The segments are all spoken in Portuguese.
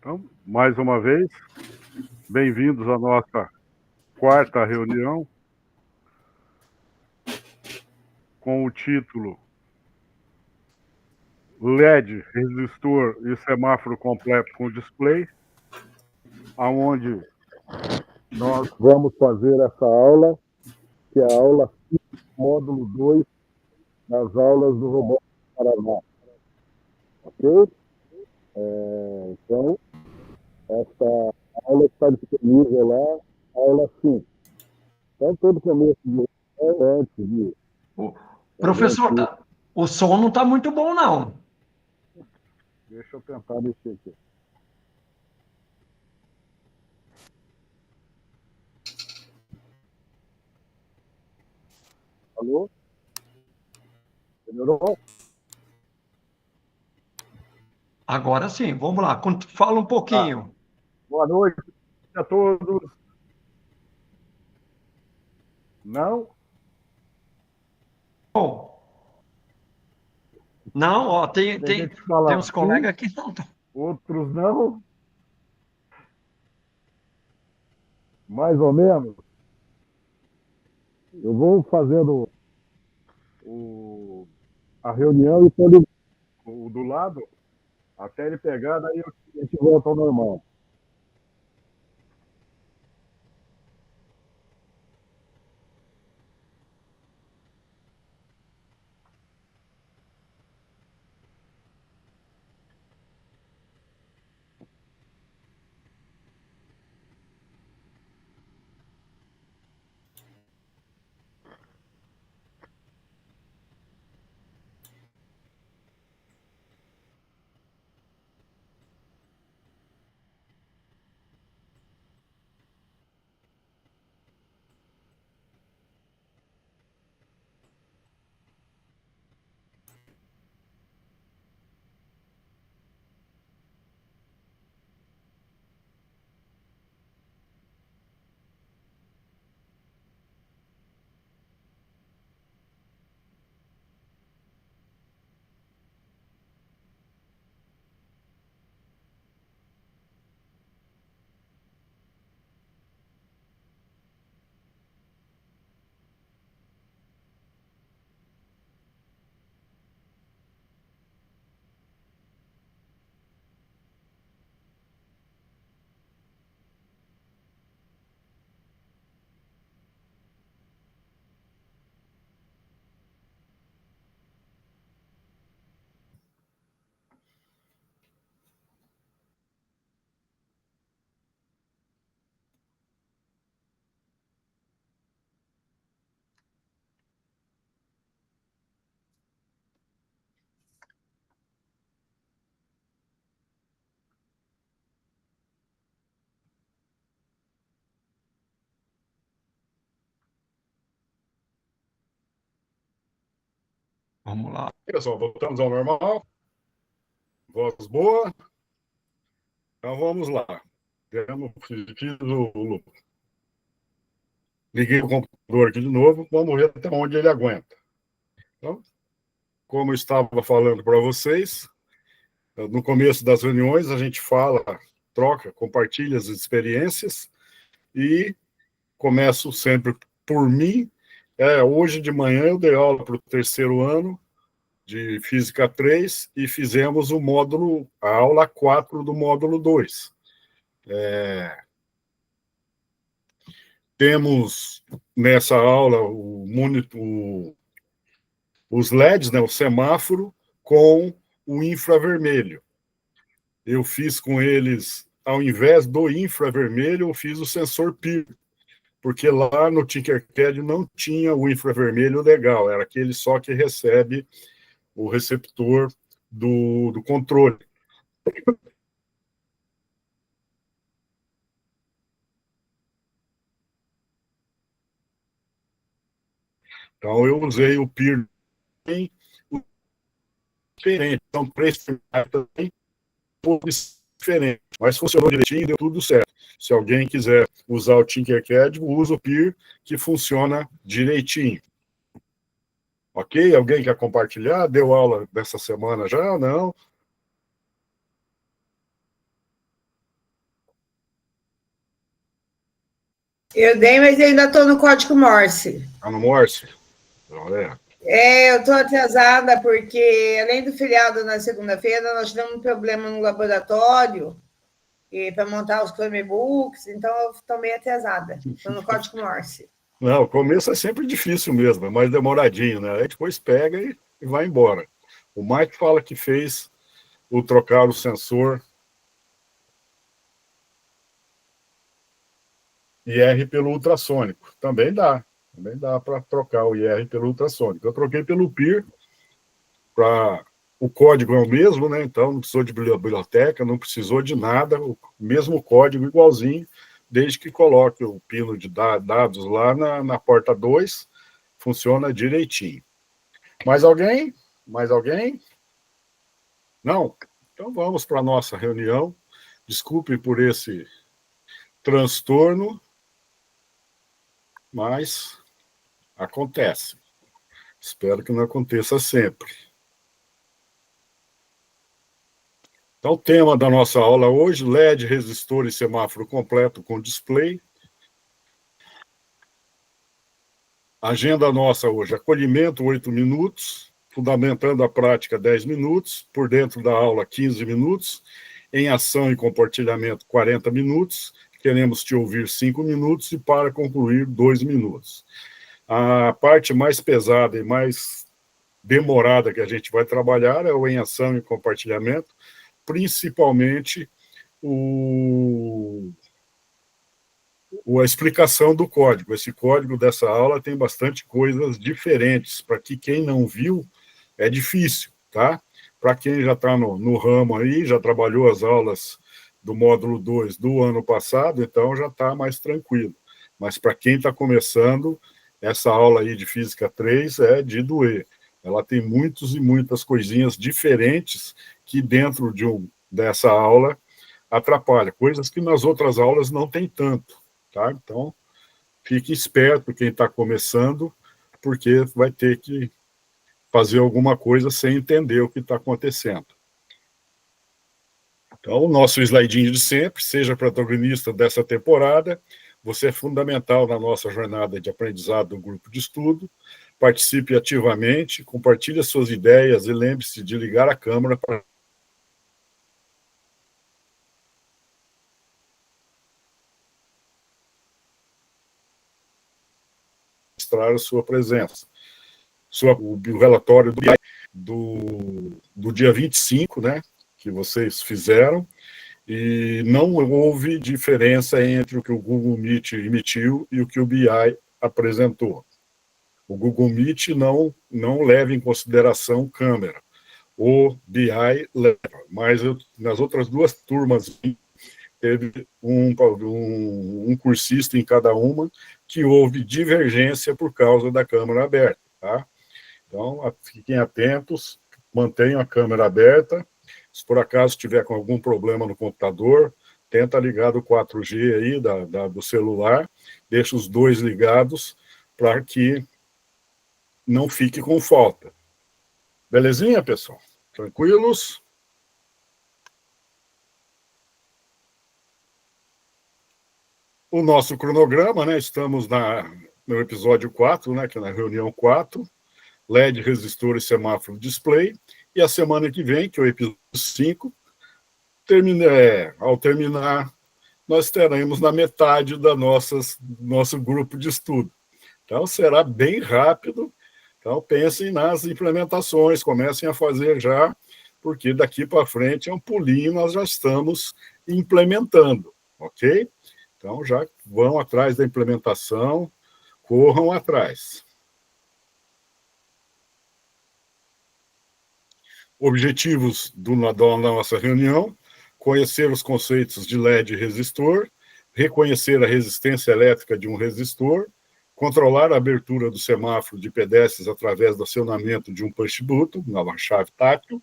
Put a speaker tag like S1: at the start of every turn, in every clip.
S1: Então, mais uma vez, bem-vindos à nossa quarta reunião com o título LED, resistor e semáforo completo com display, aonde nós vamos fazer essa aula, que é a aula 5, módulo 2 das aulas do Robótica Paraná. Ok? Então, essa aula está disponível lá, aula 5. Então, todo começo de antes de...
S2: Professor, o som não está muito bom, não.
S1: Deixa eu tentar mexer aqui. Alô? Melhorou?
S2: Agora sim, vamos lá. Fala um pouquinho.
S1: Boa noite a todos. Não?
S2: Bom, não, ó,
S1: Tem
S2: tem
S1: gente que fala
S2: uns
S1: sim,
S2: colegas que não.
S1: outros não. Mais ou menos. Eu vou fazendo a reunião e todo o do lado, até ele pegar, daí a gente volta ao normal.
S2: Vamos lá.
S1: Pessoal, voltamos ao normal. Voz boa. Então vamos lá. Liguei o computador aqui de novo, vamos ver até onde ele aguenta. Então, como eu estava falando para vocês, no começo das reuniões a gente fala, troca, compartilha as experiências e começo sempre por mim. Hoje de manhã eu dei aula para o terceiro ano de Física 3 e fizemos a aula 4 do módulo 2. Temos nessa aula os LEDs, né, o semáforo, com o infravermelho. Eu fiz com eles, ao invés do infravermelho, eu fiz o sensor PIR, porque lá no Tinkercad não tinha o infravermelho legal, era aquele só que recebe o receptor do controle. Então, eu usei o PIR diferente. São três também, diferente, mas funcionou direitinho, deu tudo certo. Se alguém quiser usar o Tinkercad, usa o PIR, que funciona direitinho. Ok? Alguém quer compartilhar? Deu aula dessa semana já? Não?
S3: Eu dei, mas eu ainda estou no código Morse.
S1: Está no Morse? Olha.
S3: Eu estou atrasada porque, além do feriado na segunda-feira, nós tivemos um problema no laboratório para montar os Chromebooks, então eu estou meio atrasada. Estou no código Morse.
S1: Não, o começo é sempre difícil mesmo, é mais demoradinho, né? Aí depois pega e vai embora. O Mike fala que fez o trocar o sensor IR pelo ultrassônico. Também dá para trocar o IR pelo ultrassônico. Eu troquei pelo PIR, para o código é o mesmo, né? Então não precisou de biblioteca, não precisou de nada, o mesmo código igualzinho, desde que coloque o pino de dados lá na porta 2, funciona direitinho. Mais alguém? Mais alguém? Não? Então vamos para a nossa reunião. Desculpe por esse transtorno, mas acontece. Espero que não aconteça sempre. Então, o tema da nossa aula hoje, LED, resistor e semáforo completo com display. Agenda nossa hoje, acolhimento, 8 minutos, fundamentando a prática, 10 minutos, por dentro da aula, 15 minutos, em ação e compartilhamento, 40 minutos, queremos te ouvir 5 minutos e para concluir, 2 minutos. A parte mais pesada e mais demorada que a gente vai trabalhar é o em ação e compartilhamento, principalmente a explicação do código. Esse código dessa aula tem bastante coisas diferentes, para que quem não viu, é difícil, tá? Para quem já está no ramo aí, já trabalhou as aulas do módulo 2 do ano passado, então já está mais tranquilo. Mas para quem está começando, essa aula aí de Física 3 é de doer. Ela tem muitos e muitas coisinhas diferentes que dentro dessa aula atrapalha, coisas que nas outras aulas não tem tanto, tá? Então, fique esperto quem está começando, porque vai ter que fazer alguma coisa sem entender o que está acontecendo. Então, o nosso slidinho de sempre, seja protagonista dessa temporada, você é fundamental na nossa jornada de aprendizado do grupo de estudo, participe ativamente, compartilhe suas ideias e lembre-se de ligar a câmera para mostrar a sua presença. O relatório do dia 25, né, que vocês fizeram, e não houve diferença entre o que o Google Meet emitiu e o que o BI apresentou. O Google Meet não leva em consideração câmera. O BI leva, mas nas outras duas turmas teve um cursista em cada uma que houve divergência por causa da câmera aberta, tá? Então, fiquem atentos, mantenham a câmera aberta. Se por acaso tiver com algum problema no computador, tenta ligar do 4G aí, do celular, deixa os dois ligados para que não fique com falta. Belezinha, pessoal? Tranquilos? O nosso cronograma, né? Estamos no episódio 4, né? Que é na reunião 4. LED, resistor e semáforo display, e a semana que vem, que é o episódio 5, ao terminar, nós teremos na metade do nosso grupo de estudo. Então, será bem rápido. Então, pensem nas implementações, comecem a fazer já, porque daqui para frente é um pulinho, nós já estamos implementando, ok? Então, já vão atrás da implementação, corram atrás. Objetivos da nossa reunião: conhecer os conceitos de LED e resistor, reconhecer a resistência elétrica de um resistor, controlar a abertura do semáforo de pedestres através do acionamento de um push button, uma chave tátil,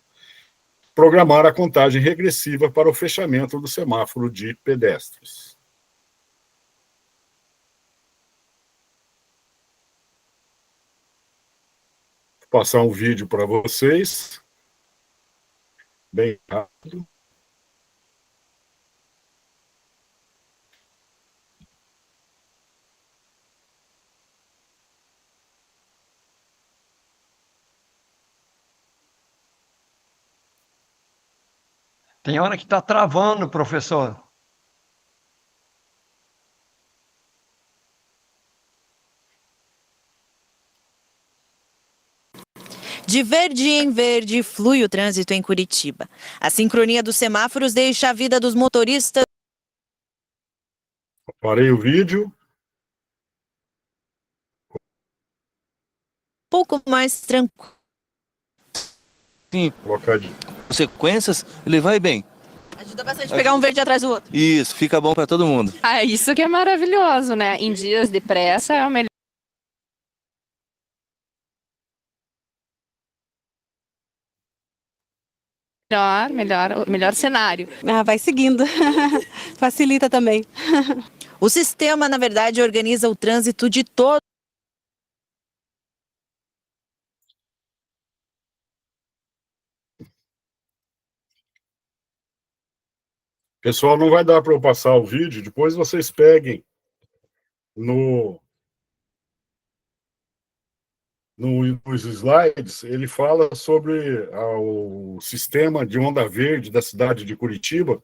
S1: programar a contagem regressiva para o fechamento do semáforo de pedestres. Vou passar um vídeo para vocês, bem rápido.
S2: Tem hora que está travando, professor.
S4: De verde em verde, flui o trânsito em Curitiba. A sincronia dos semáforos deixa a vida dos motoristas
S1: Parei o vídeo.
S4: um pouco mais tranquilo.
S5: Sim,
S1: Colocar de...
S5: consequências, ele vai bem.
S4: Ajuda bastante a pegar um verde atrás do outro.
S5: Isso, fica bom para todo mundo.
S6: Ah, isso que é maravilhoso, né? Em dias de pressa é o melhor cenário.
S7: Ah, vai seguindo. Facilita também.
S4: O sistema, na verdade, organiza o trânsito de todo.
S1: Pessoal, não vai dar para eu passar o vídeo, depois vocês peguem nos slides, ele fala sobre o sistema de onda verde da cidade de Curitiba,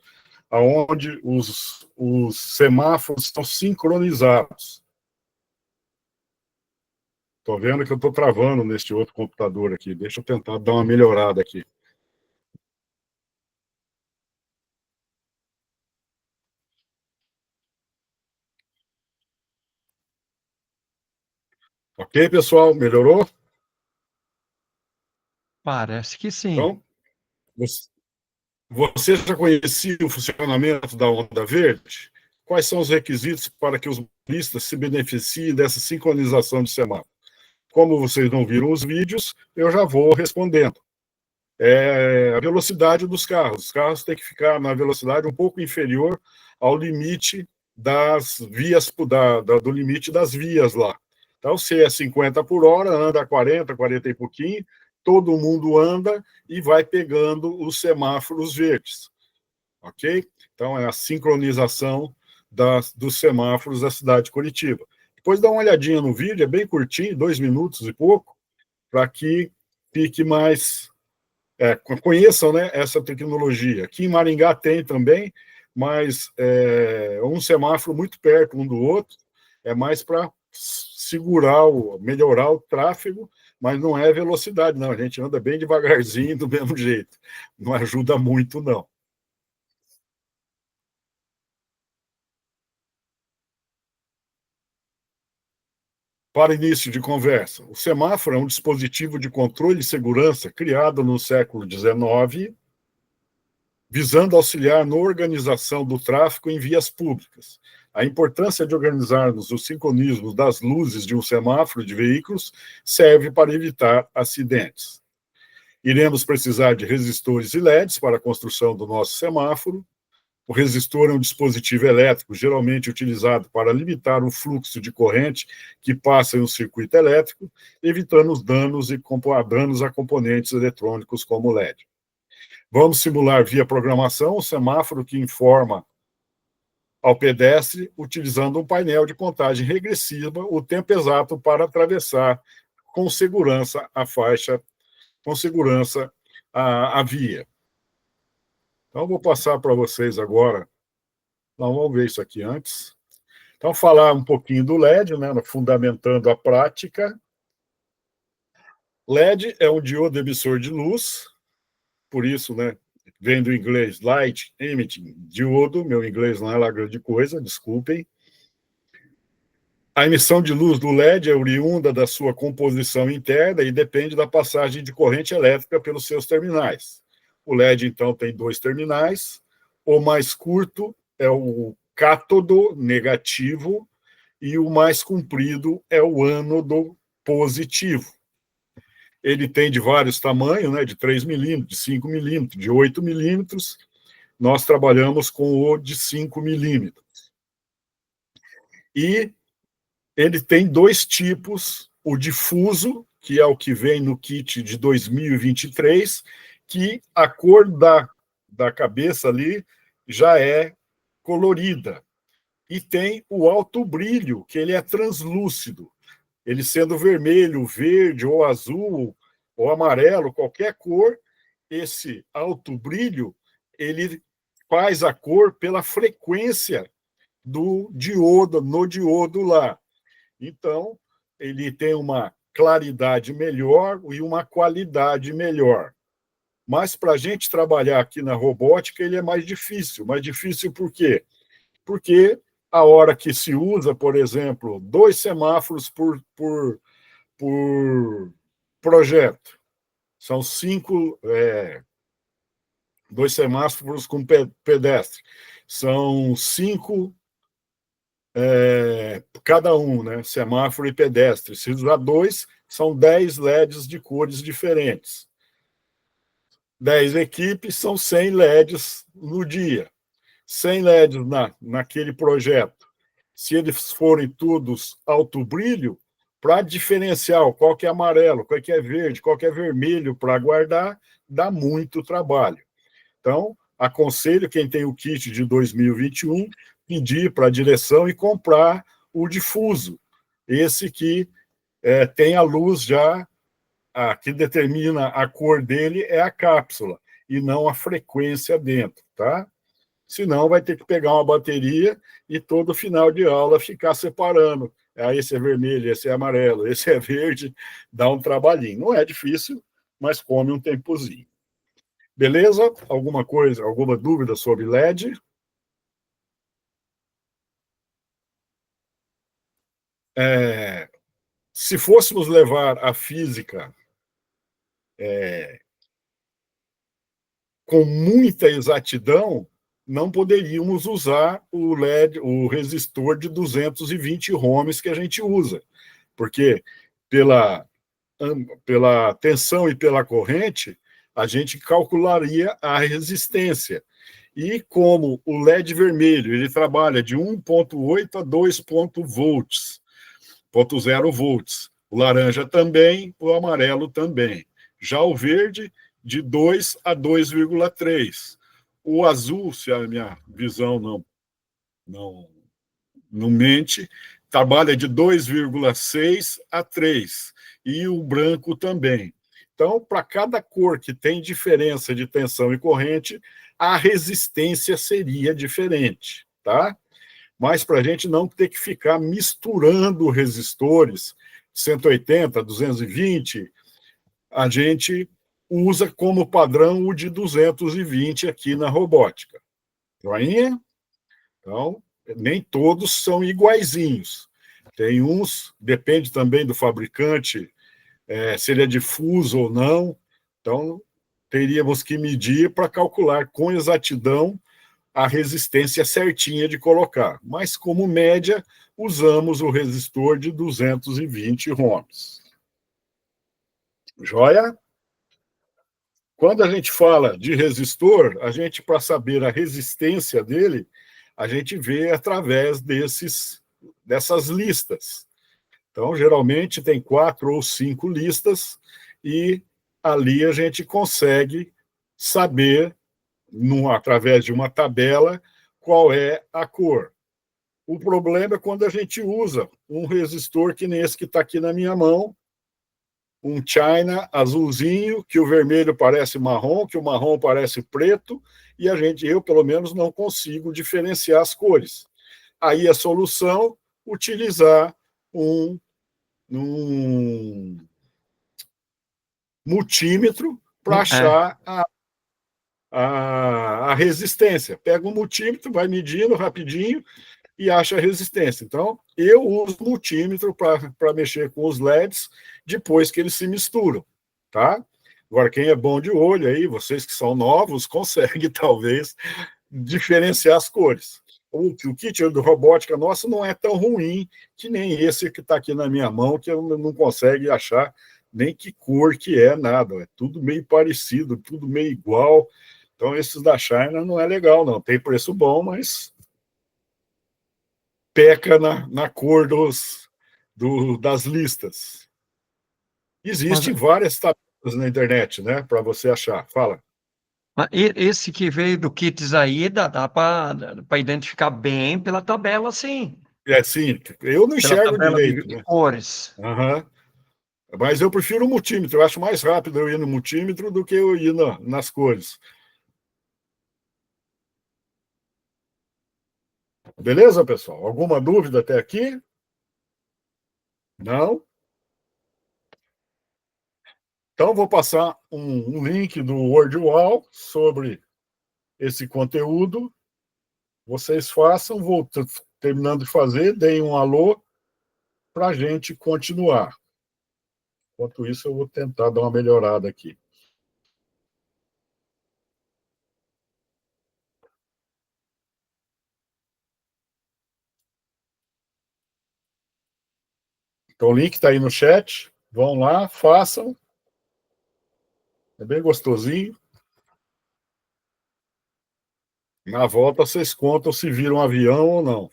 S1: onde os semáforos estão sincronizados. Estou vendo que eu estou travando neste outro computador aqui. Deixa eu tentar dar uma melhorada aqui. Ok, pessoal? Melhorou?
S2: Parece que sim.
S1: Então, você já conhecia o funcionamento da onda verde? Quais são os requisitos para que os motoristas se beneficiem dessa sincronização de semáforo? Como vocês não viram os vídeos, eu já vou respondendo. A velocidade dos carros. Os carros têm que ficar na velocidade um pouco inferior ao limite das vias, do limite das vias lá. Então, se é 50 por hora, anda a 40, 40 e pouquinho, todo mundo anda e vai pegando os semáforos verdes. Ok? Então, é a sincronização dos semáforos da cidade de Curitiba. Depois dá uma olhadinha no vídeo, é bem curtinho, 2 minutos e pouco, para que fique mais... conheçam, né, essa tecnologia. Aqui em Maringá tem também, mas um semáforo muito perto um do outro, é mais para segurar, melhorar o tráfego, mas não é velocidade, não. A gente anda bem devagarzinho, do mesmo jeito. Não ajuda muito, não. Para início de conversa, o semáforo é um dispositivo de controle de segurança criado no século XIX, visando auxiliar na organização do tráfego em vias públicas. A importância de organizarmos o sincronismo das luzes de um semáforo de veículos serve para evitar acidentes. Iremos precisar de resistores e LEDs para a construção do nosso semáforo. O resistor é um dispositivo elétrico geralmente utilizado para limitar o fluxo de corrente que passa em um circuito elétrico, evitando os danos a componentes eletrônicos como o LED. Vamos simular via programação o semáforo que informa ao pedestre, utilizando um painel de contagem regressiva, o tempo exato para atravessar com segurança a faixa, com segurança a via. Então, vou passar para vocês agora. Não, vamos ver isso aqui antes. Então, falar um pouquinho do LED, né, fundamentando a prática. LED é um diodo emissor de luz, por isso, né, vem do inglês Light Emitting Diodo, meu inglês não é lá grande coisa, desculpem. A emissão de luz do LED é oriunda da sua composição interna e depende da passagem de corrente elétrica pelos seus terminais. O LED, então, tem 2 terminais. O mais curto é o cátodo negativo e o mais comprido é o ânodo positivo. Ele tem de vários tamanhos, né, de 3 milímetros, de 5 milímetros, de 8 milímetros. Nós trabalhamos com o de 5 milímetros. E ele tem 2 tipos, o difuso, que é o que vem no kit de 2023, que a cor da cabeça ali já é colorida. E tem o alto brilho, que ele é translúcido. Ele sendo vermelho, verde, ou azul, ou amarelo, qualquer cor, esse alto brilho ele faz a cor pela frequência do diodo, no diodo lá. Então, ele tem uma claridade melhor e uma qualidade melhor. Mas para a gente trabalhar aqui na robótica, ele é mais difícil. Mais difícil por quê? Porque a hora que se usa, por exemplo, 2 semáforos por projeto, são 5, 2 semáforos com pedestre, são 5 cada um, né? Semáforo e pedestre. Se usar 2, são 10 LEDs de cores diferentes. 10 equipes são 100 LEDs no dia. 100 LEDs naquele projeto. Se eles forem todos alto brilho, para diferenciar qual que é amarelo, qual que é verde, qual que é vermelho para guardar, dá muito trabalho. Então, aconselho quem tem o kit de 2021 pedir para a direção e comprar o difuso. Esse que tem a luz já, que determina a cor dele é a cápsula, e não a frequência dentro, tá? Senão vai ter que pegar uma bateria e todo final de aula ficar separando. Esse é vermelho, esse é amarelo, esse é verde, dá um trabalhinho. Não é difícil, mas come um tempozinho. Beleza? Alguma coisa, alguma dúvida sobre LED? Se fôssemos levar a física com muita exatidão, não poderíamos usar o LED, o resistor de 220 ohms que a gente usa, porque pela tensão e pela corrente, a gente calcularia a resistência. E como o LED vermelho ele trabalha de 1,8 a 2,0 volts, o laranja também, o amarelo também. Já o verde, de 2 a 2,3. O azul, se a minha visão não mente, trabalha de 2,6 a 3. E o branco também. Então, para cada cor que tem diferença de tensão e corrente, a resistência seria diferente, tá? Mas para a gente não ter que ficar misturando resistores, 180, 220, a gente usa como padrão o de 220 aqui na robótica. Joinha? Então, nem todos são iguaizinhos. Tem uns, depende também do fabricante, se ele é difuso ou não. Então, teríamos que medir para calcular com exatidão a resistência certinha de colocar. Mas, como média, usamos o resistor de 220 ohms. Joia? Quando a gente fala de resistor, a gente, para saber a resistência dele, a gente vê através dessas listas. Então, geralmente, tem 4 ou 5 listas, e ali a gente consegue saber, através de uma tabela, qual é a cor. O problema é quando a gente usa um resistor que nem esse que está aqui na minha mão, um China azulzinho, que o vermelho parece marrom, que o marrom parece preto, e eu, pelo menos, não consigo diferenciar as cores. Aí a solução, utilizar um multímetro para achar a resistência. Pega um multímetro, vai medindo rapidinho e acha a resistência. Então, eu uso multímetro para mexer com os LEDs depois que eles se misturam, tá? Agora, quem é bom de olho aí, vocês que são novos, conseguem, talvez, diferenciar as cores. O kit do robótica nosso não é tão ruim que nem esse que está aqui na minha mão, que eu não consigo achar nem que cor que é, nada. É tudo meio parecido, tudo meio igual. Então, esses da China não é legal, não. Tem preço bom, mas peca na cor das listas. Existem várias tabelas na internet, né, para você achar. Fala.
S2: Esse que veio do kits aí, dá para identificar bem pela tabela, sim.
S1: Sim, eu não enxergo direito.
S2: De cores.
S1: Uhum. Mas eu prefiro o multímetro. Eu acho mais rápido eu ir no multímetro do que eu ir nas cores. Beleza, pessoal? Alguma dúvida até aqui? Não? Então, vou passar um link do WordWall sobre esse conteúdo. Vocês façam, vou terminando de fazer, deem um alô para a gente continuar. Enquanto isso, eu vou tentar dar uma melhorada aqui. Então, o link está aí no chat. Vão lá, façam. É bem gostosinho. Na volta, vocês contam se viram um avião ou não.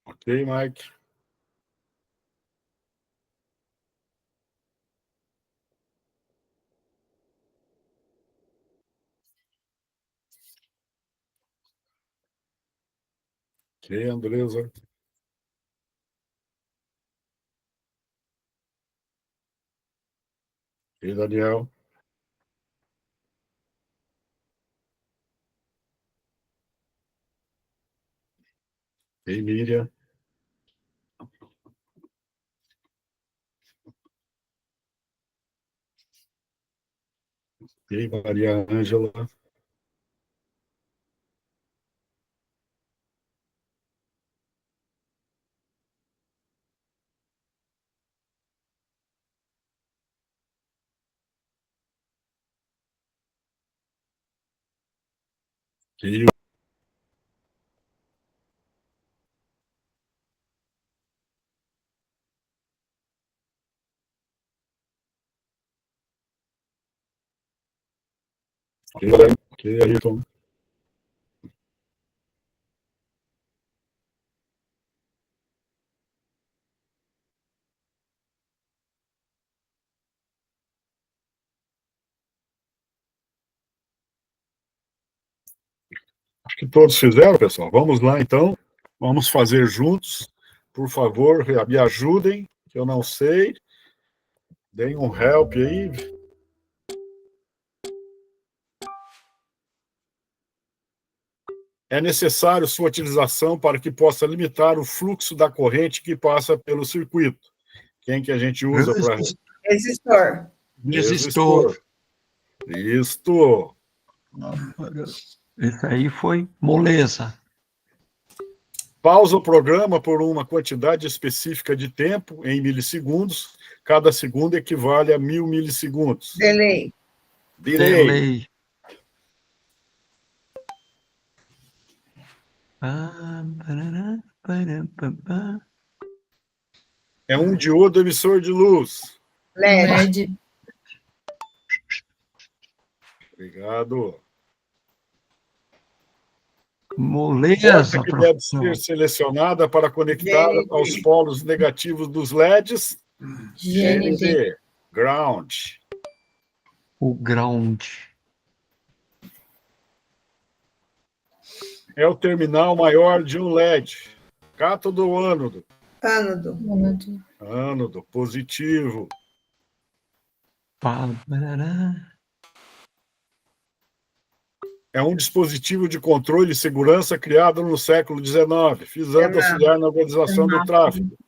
S1: Ok, Mike? Ok, Andresa. Ok, Daniel. Ok, Miriam. Ok, Maria Ângela. Ok, ok, Ayrton. Acho que todos fizeram, pessoal. Vamos lá, então. Vamos fazer juntos. Por favor, me ajudem, que eu não sei. Deem um help aí. É necessário sua utilização para que possa limitar o fluxo da corrente que passa pelo circuito. Quem que a gente usa para...
S3: Resistor.
S2: Resistor.
S1: Isto.
S2: Isso aí foi moleza.
S1: Pausa o programa por uma quantidade específica de tempo, em milissegundos. Cada segundo equivale a 1000 milissegundos.
S3: Delay.
S1: Delay.
S2: Parará.
S1: É um diodo emissor de luz.
S3: LED.
S1: Obrigado.
S2: Moleza,
S1: Porta que deve
S2: professor.
S1: ser selecionada para conectar
S3: GND.
S1: aos polos negativos dos LEDs.
S3: GND.
S1: GND. Ground.
S2: O ground.
S1: É o terminal maior de um LED. Cátodo ou ânodo?
S3: Ânodo.
S1: Ânodo. Positivo.
S2: Parará.
S1: É um dispositivo de controle e segurança criado no século XIX, visando auxiliar na organização do tráfego.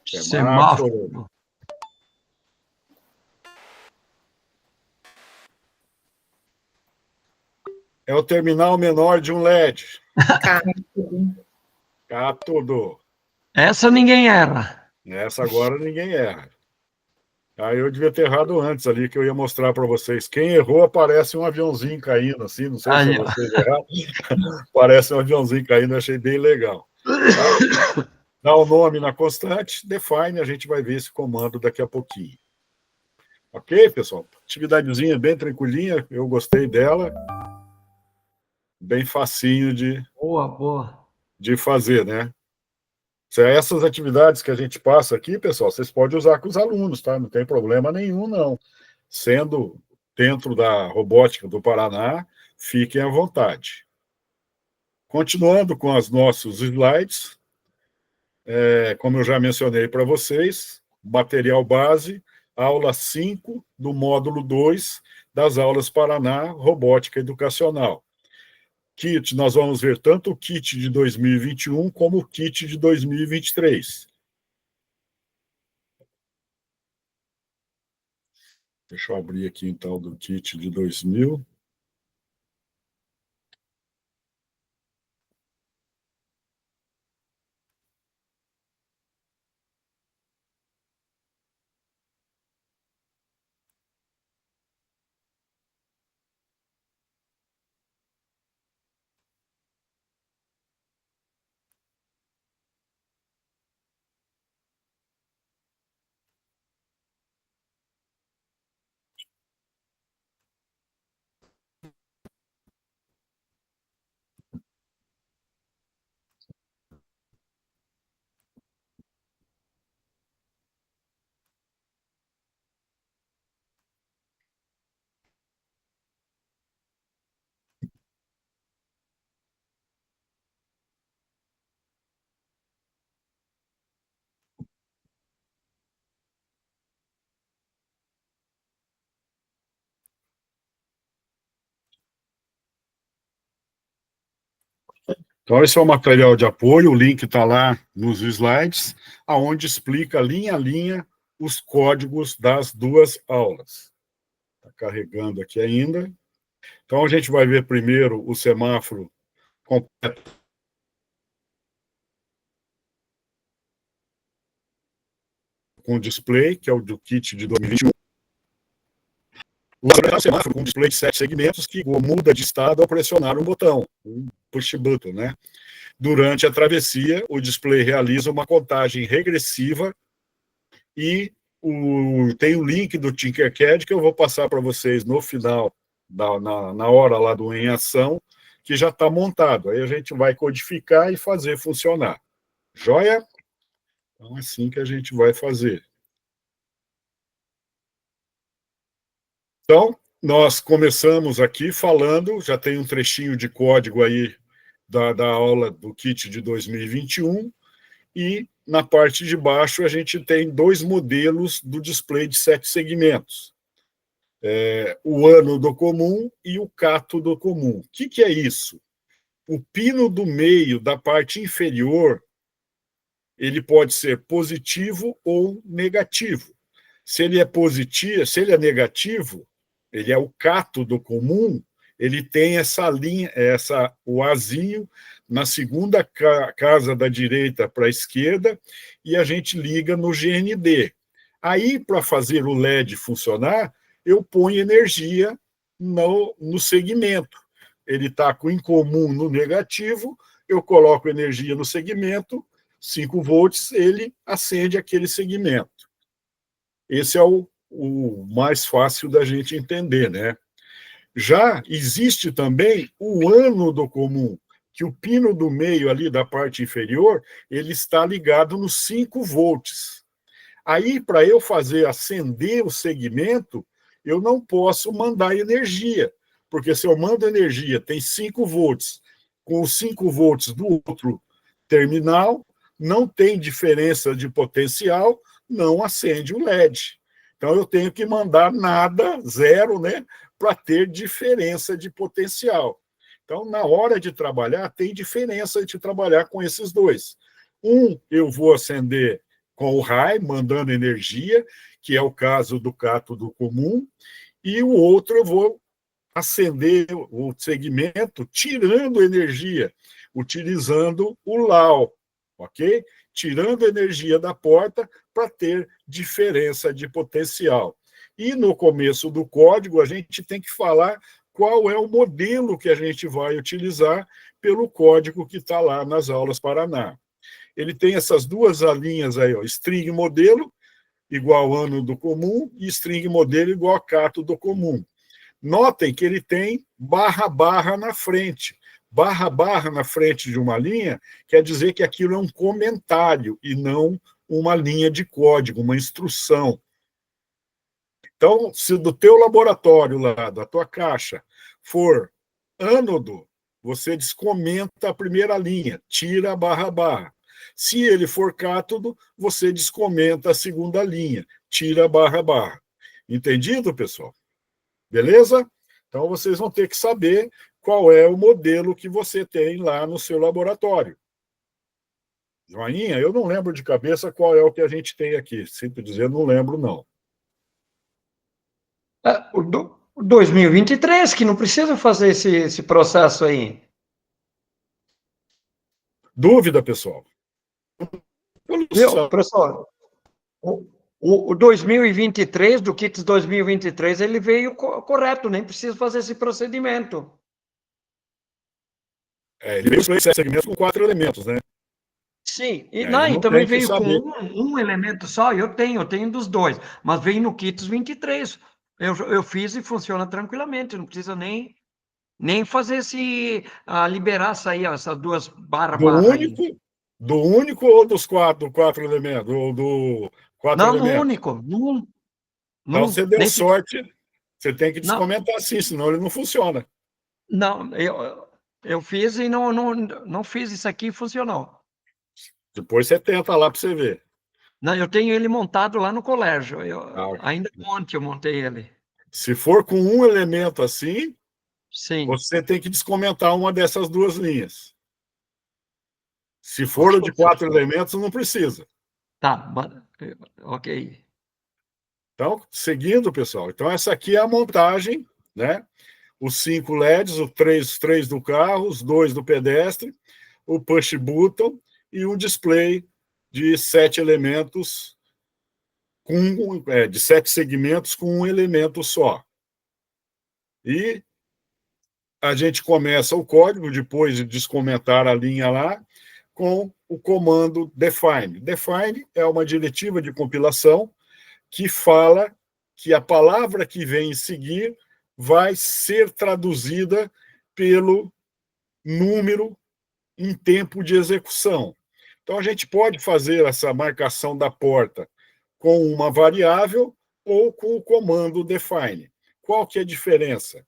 S2: Semáforo.
S1: É o terminal menor de um LED.
S3: Cátodo.
S1: Cátodo.
S2: Essa ninguém erra.
S1: Essa agora ninguém erra. Aí eu devia ter errado antes ali, que eu ia mostrar para vocês. Quem errou, aparece um aviãozinho caindo, assim, não sei se
S2: Aí,
S1: é
S2: ó.
S1: vocês erraram. Aparece um aviãozinho caindo, eu achei bem legal. Tá? Dá o nome na constante, define, a gente vai ver esse comando daqui a pouquinho. Ok, pessoal? Atividadezinha bem tranquilinha, eu gostei dela. Bem facinho
S2: Boa.
S1: de fazer, né? Essas atividades que a gente passa aqui, pessoal, vocês podem usar com os alunos, tá? Não tem problema nenhum, não. Sendo dentro da robótica do Paraná, fiquem à vontade. Continuando com os nossos slides, como eu já mencionei para vocês, material base, aula 5 do módulo 2 das aulas Paraná Robótica Educacional. Kit, nós vamos ver tanto o kit de 2021 como o kit de 2023. Deixa eu abrir aqui, então, do kit de 2000. Então, esse é o material de apoio, o link está lá nos slides, onde explica linha a linha os códigos das duas aulas. Está carregando aqui ainda. Então, a gente vai ver primeiro o semáforo completo com display, que é o do kit de 2021. O semáforo com display de 7 segmentos que muda de estado ao pressionar um botão, um push button, né? Durante a travessia, o display realiza uma contagem regressiva e tem o link do Tinkercad que eu vou passar para vocês no final, na hora lá do Em Ação, que já está montado. Aí a gente vai codificar e fazer funcionar. Joia? Então, é assim que a gente vai fazer. Então, nós começamos aqui falando, já tem um trechinho de código aí da aula do kit de 2021, e na parte de baixo a gente tem dois modelos do display de 7 segmentos. O ânodo comum e o cátodo comum. O que é isso? O pino do meio da parte inferior, ele pode ser positivo ou negativo. Se ele é positivo, se ele é negativo, ele é o cátodo comum, ele tem essa linha, o azinho na segunda casa da direita para a esquerda, e a gente liga no GND. Aí, para fazer o LED funcionar, eu ponho energia no segmento. Ele está com incomum no negativo, eu coloco energia no segmento, 5 volts, ele acende aquele segmento. Esse é o mais fácil da gente entender, né? Já existe também o ânodo comum, que o pino do meio ali da parte inferior, ele está ligado nos 5 volts. Aí, para eu fazer acender o segmento, eu não posso mandar energia, porque se eu mando energia, tem 5 volts, com os 5 volts do outro terminal, não tem diferença de potencial, não acende o LED. Então, eu tenho que mandar nada, zero, né, para ter diferença de potencial. Então, na hora de trabalhar, tem diferença de trabalhar com esses dois. Eu vou acender com o RAI, mandando energia, que é o caso do cátodo comum, e o outro eu vou acender o segmento tirando energia, utilizando o LAO, ok? Tirando energia da porta para ter diferença de potencial. E no começo do código, a gente tem que falar qual é o modelo que a gente vai utilizar pelo código que está lá nas aulas Paraná. Ele tem essas duas linhas aí, ó, string modelo igual ânodo comum e string modelo igual a cátodo comum. Notem que ele tem barra na frente. Barra na frente de uma linha quer dizer que aquilo é um comentário e não uma linha de código, uma instrução. Então, se do teu laboratório lá, da tua caixa, for ânodo, você descomenta a primeira linha, tira a barra. Se ele for cátodo, você descomenta a segunda linha, tira a barra. Entendido, pessoal? Beleza? Então, vocês vão ter que saber qual é o modelo que você tem lá no seu laboratório. Joinha, eu não lembro de cabeça qual é o que a gente tem aqui. Sinto dizer, não lembro, não.
S2: O 2023, que não precisa fazer esse processo aí.
S1: Dúvida, pessoal?
S2: Viu, professor? O 2023, do kit 2023, ele veio correto, nem precisa fazer esse procedimento.
S1: Ele veio com esse segmento com 4 elementos, né?
S2: Sim, e
S1: não
S2: também
S1: tem que
S2: veio
S1: saber.
S2: com um elemento só, eu tenho dos dois, mas veio no kit 23. Eu fiz e funciona tranquilamente, não precisa nem fazer liberar essas duas barras aí.
S1: Do único ou dos quatro elementos? Ou do 4
S2: Não,
S1: elementos?
S2: no único.
S1: Então você deu
S2: nem
S1: sorte, você tem que
S2: Não.
S1: descomentar assim, senão ele não funciona.
S2: Não, eu fiz e não fiz isso aqui e funcionou.
S1: Depois você tenta lá para você ver.
S2: Não, eu tenho ele montado lá no colégio.
S1: Ah,
S2: Ainda ontem eu montei ele.
S1: se for com um elemento assim,
S2: Sim.
S1: você tem que descomentar uma dessas duas linhas. Se for o de 4 elementos, não precisa.
S2: Tá, ok.
S1: Então, seguindo, pessoal. Então, essa aqui é a montagem, né? Os 5 LEDs, os três do carro, os 2 do pedestre, o push button e um display de 7 elementos, de 7 segmentos com um elemento só. E a gente começa o código, depois de descomentar a linha lá, com o comando define. Define é uma diretiva de compilação que fala que a palavra que vem em seguir vai ser traduzida pelo número em tempo de execução. Então, a gente pode fazer essa marcação da porta com uma variável ou com o comando define. Qual que é a diferença?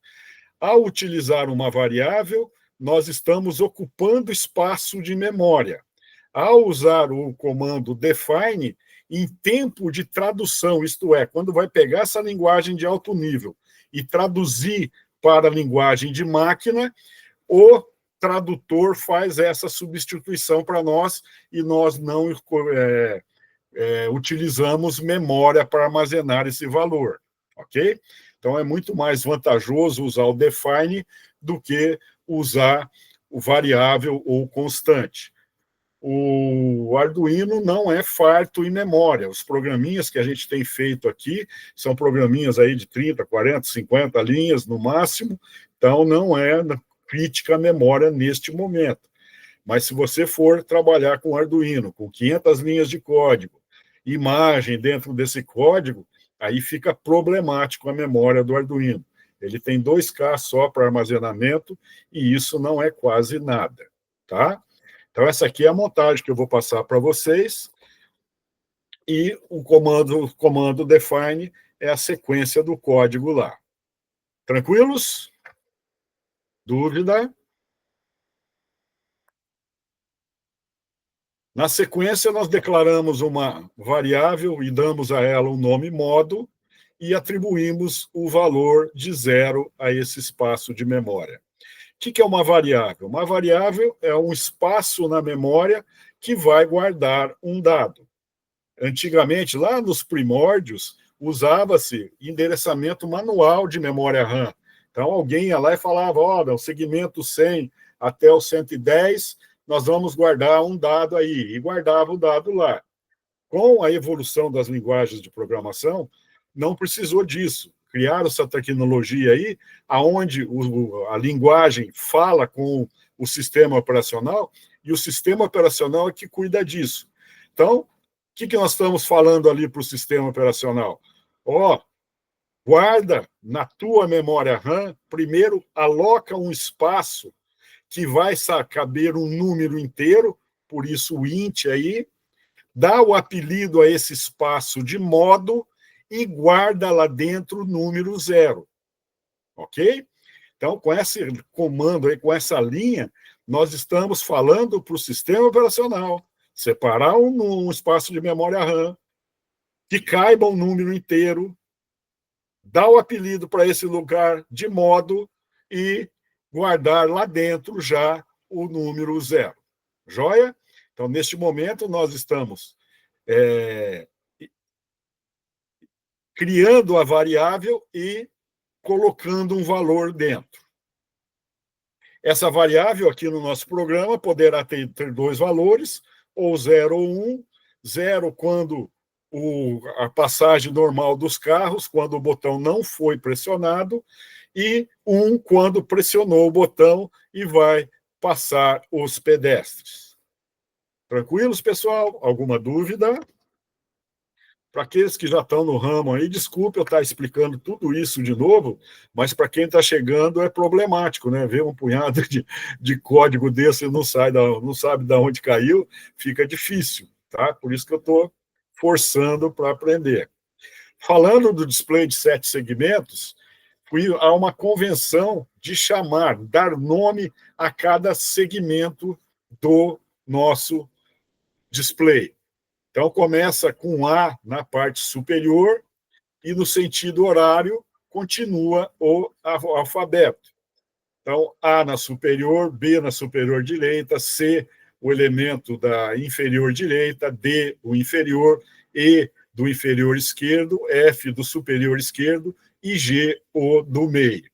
S1: Ao utilizar uma variável, nós estamos ocupando espaço de memória. Ao usar o comando define, em tempo de tradução, isto é, quando vai pegar essa linguagem de alto nível e traduzir para a linguagem de máquina, o tradutor faz essa substituição para nós e nós não utilizamos memória para armazenar esse valor, ok? Então, é muito mais vantajoso usar o define do que usar o variável ou constante. O Arduino não é farto em memória. Os programinhas que a gente tem feito aqui são programinhas aí de 30, 40, 50 linhas no máximo, então não é crítica à memória neste momento. Mas se você for trabalhar com Arduino, com 500 linhas de código, imagem dentro desse código, aí fica problemático a memória do Arduino. Ele tem 2K só para armazenamento e isso não é quase nada, tá? Então, essa aqui é a montagem que eu vou passar para vocês e o comando define é a sequência do código lá. Tranquilos? Dúvida? Na sequência, nós declaramos uma variável e damos a ela um nome modo e atribuímos o valor de 0 a esse espaço de memória. O que é uma variável? Uma variável é um espaço na memória que vai guardar um dado. Antigamente, lá nos primórdios, usava-se endereçamento manual de memória RAM. Então, alguém ia lá e falava, olha, o segmento 100 até o 110, nós vamos guardar um dado aí, e guardava o dado lá. Com a evolução das linguagens de programação, não precisou disso. Criaram essa tecnologia aí, onde a linguagem fala com o sistema operacional, e o sistema operacional é que cuida disso. Então, o que nós estamos falando ali para o sistema operacional? Guarda na tua memória RAM, primeiro aloca um espaço que vai caber um número inteiro, por isso o int aí, dá o apelido a esse espaço de modo e guarda lá dentro o número 0. Ok? Então, com esse comando aí, com essa linha, nós estamos falando para o sistema operacional separar um espaço de memória RAM, que caiba um número inteiro, dar o apelido para esse lugar de modo e guardar lá dentro já o número 0. Joia? Então, neste momento, nós estamos criando a variável e colocando um valor dentro. Essa variável aqui no nosso programa poderá ter 2 valores, ou 0 ou 1. 0 quando a passagem normal dos carros, quando o botão não foi pressionado, e 1 quando pressionou o botão e vai passar os pedestres. Tranquilos, pessoal? Alguma dúvida? Para aqueles que já estão no ramo aí, desculpe eu estar explicando tudo isso de novo, mas para quem está chegando é problemático, né? Ver um punhado de código desse e não sabe de onde caiu, fica difícil, tá? Por isso que eu estou forçando para aprender. Falando do display de 7 segmentos, há uma convenção de dar nome a cada segmento do nosso display. Então, começa com A na parte superior e, no sentido horário, continua o alfabeto. Então, A na superior, B na superior direita, C, o elemento da inferior direita, D, o inferior, E, do inferior esquerdo, F, do superior esquerdo e G, o do meio.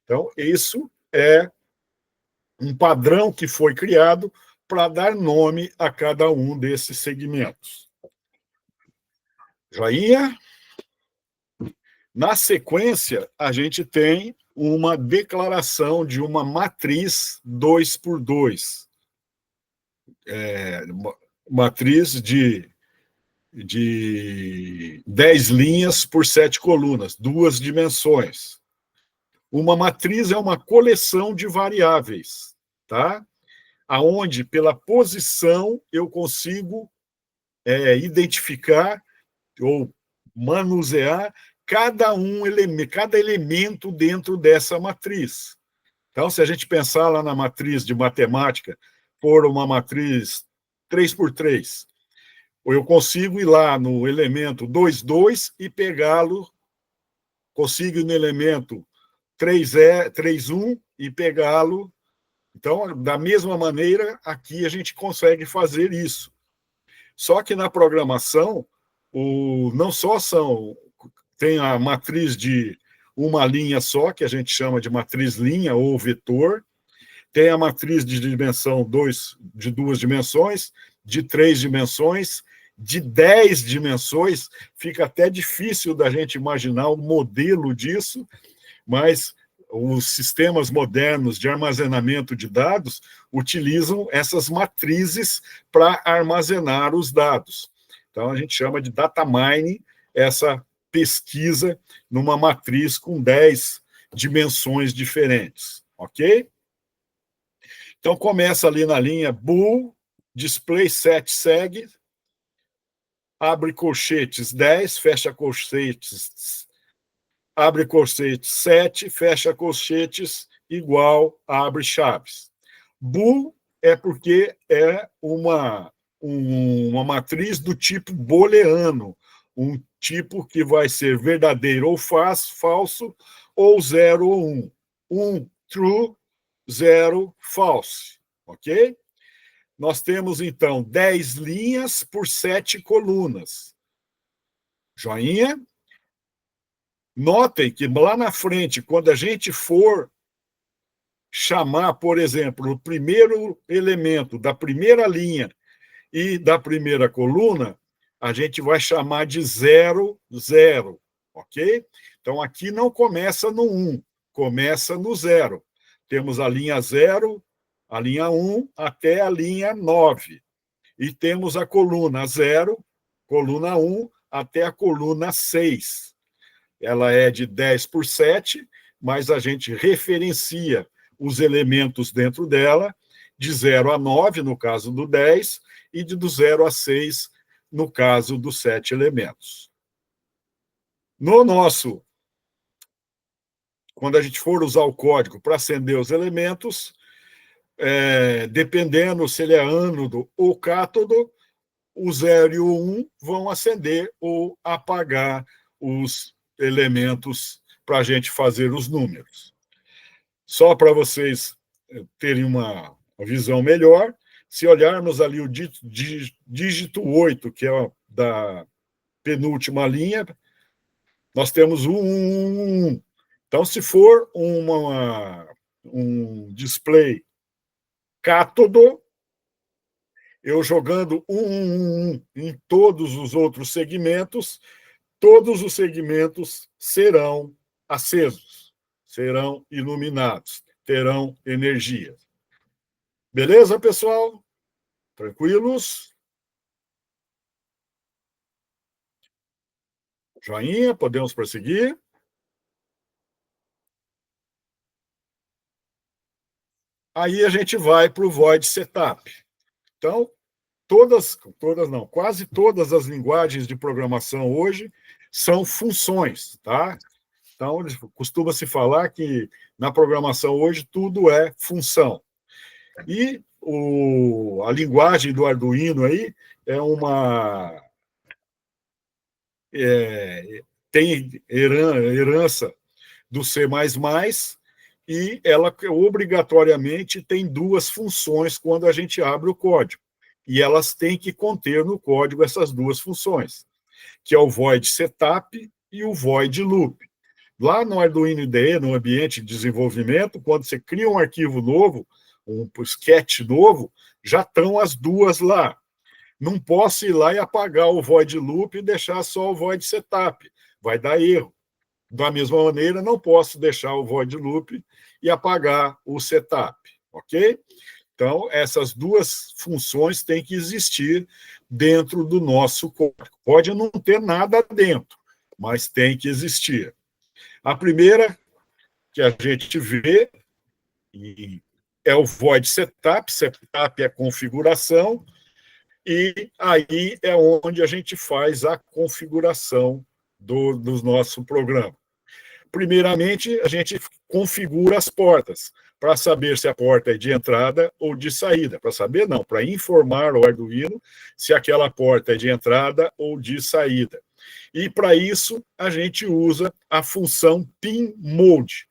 S1: Então, isso é um padrão que foi criado para dar nome a cada um desses segmentos. Joinha? Na sequência, a gente tem uma declaração de uma matriz 2x2. Matriz de 10 linhas por 7 colunas, 2 dimensões. Uma matriz é uma coleção de variáveis, tá? Aonde, pela posição, eu consigo identificar ou manusear cada elemento dentro dessa matriz. Então, se a gente pensar lá na matriz de matemática, for uma matriz 3x3, eu consigo ir lá no elemento 2, 2 e pegá-lo, consigo ir no elemento 3, 1 e pegá-lo. Então, da mesma maneira, aqui a gente consegue fazer isso. Só que na programação, não só tem a matriz de uma linha só, que a gente chama de matriz linha ou vetor, tem a matriz de dimensão 2, de 2 dimensões, de 3 dimensões, de 10 dimensões, fica até difícil da gente imaginar o modelo disso, mas os sistemas modernos de armazenamento de dados utilizam essas matrizes para armazenar os dados. Então, a gente chama de data mining, essa pesquisa numa matriz com 10 dimensões diferentes, ok? Então, começa ali na linha bool, display set seg, abre colchetes 10, fecha colchetes, abre colchetes 7, fecha colchetes igual, abre chaves. Bool é porque é uma matriz do tipo booleano, um tipo que vai ser verdadeiro ou falso, ou 0 ou 1. 1, true, 0, false. Ok? Nós temos, então, 10 linhas por 7 colunas. Joinha? Notem que lá na frente, quando a gente for chamar, por exemplo, o primeiro elemento da primeira linha e da primeira coluna, a gente vai chamar de 0, 0, ok? Então, aqui não começa no 1, começa no 0. Temos a linha 0, a linha 1, até a linha 9. E temos a coluna 0, coluna 1, até a coluna 6. Ela é de 10 por 7, mas a gente referencia os elementos dentro dela, de 0 a 9, no caso do 10, e do 0 a 6, no caso dos 7 elementos. No nosso, quando a gente for usar o código para acender os elementos, dependendo se ele é ânodo ou cátodo, o 0 e o 1 vão acender ou apagar os elementos para a gente fazer os números. Só para vocês terem uma visão melhor, se olharmos ali o dígito 8, que é da penúltima linha, nós temos o 1. Então, se for um display cátodo, eu jogando 1 em todos os outros segmentos, todos os segmentos serão acesos, serão iluminados, terão energia. Beleza, pessoal? Tranquilos? Joinha, podemos prosseguir? Aí a gente vai para o Void Setup. Então, quase todas as linguagens de programação hoje são funções, tá? Então, costuma-se falar que na programação hoje tudo é função. E a linguagem do Arduino aí tem herança do C++, e ela obrigatoriamente tem 2 funções quando a gente abre o código. E elas têm que conter no código essas 2 funções, que é o void setup e o void loop. Lá no Arduino IDE, no ambiente de desenvolvimento, quando você cria um arquivo novo, um sketch novo, já estão as 2 lá. Não posso ir lá e apagar o void loop e deixar só o void setup. Vai dar erro. Da mesma maneira, não posso deixar o void loop e apagar o setup, ok? Então, essas 2 funções têm que existir dentro do nosso código. Pode não ter nada dentro, mas tem que existir. A primeira que a gente vê é o void setup. Setup é configuração, e aí é onde a gente faz a configuração do nosso programa. Primeiramente, a gente configura as portas, para saber se a porta é de entrada ou de saída. Para saber, não, para informar o Arduino se aquela porta é de entrada ou de saída. E, para isso, a gente usa a função pinMode.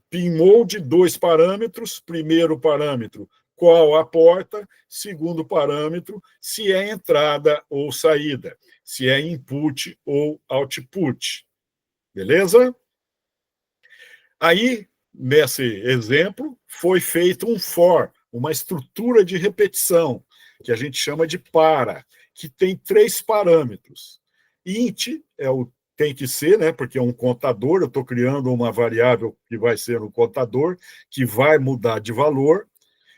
S1: PinMode, 2 parâmetros. Primeiro parâmetro, qual a porta. Segundo parâmetro, se é entrada ou saída. Se é input ou output. Beleza? Aí, nesse exemplo, foi feito um for, uma estrutura de repetição, que a gente chama de para, que tem 3 parâmetros. Int é o tem que ser, né? Porque é um contador, eu estou criando uma variável que vai ser um contador, que vai mudar de valor.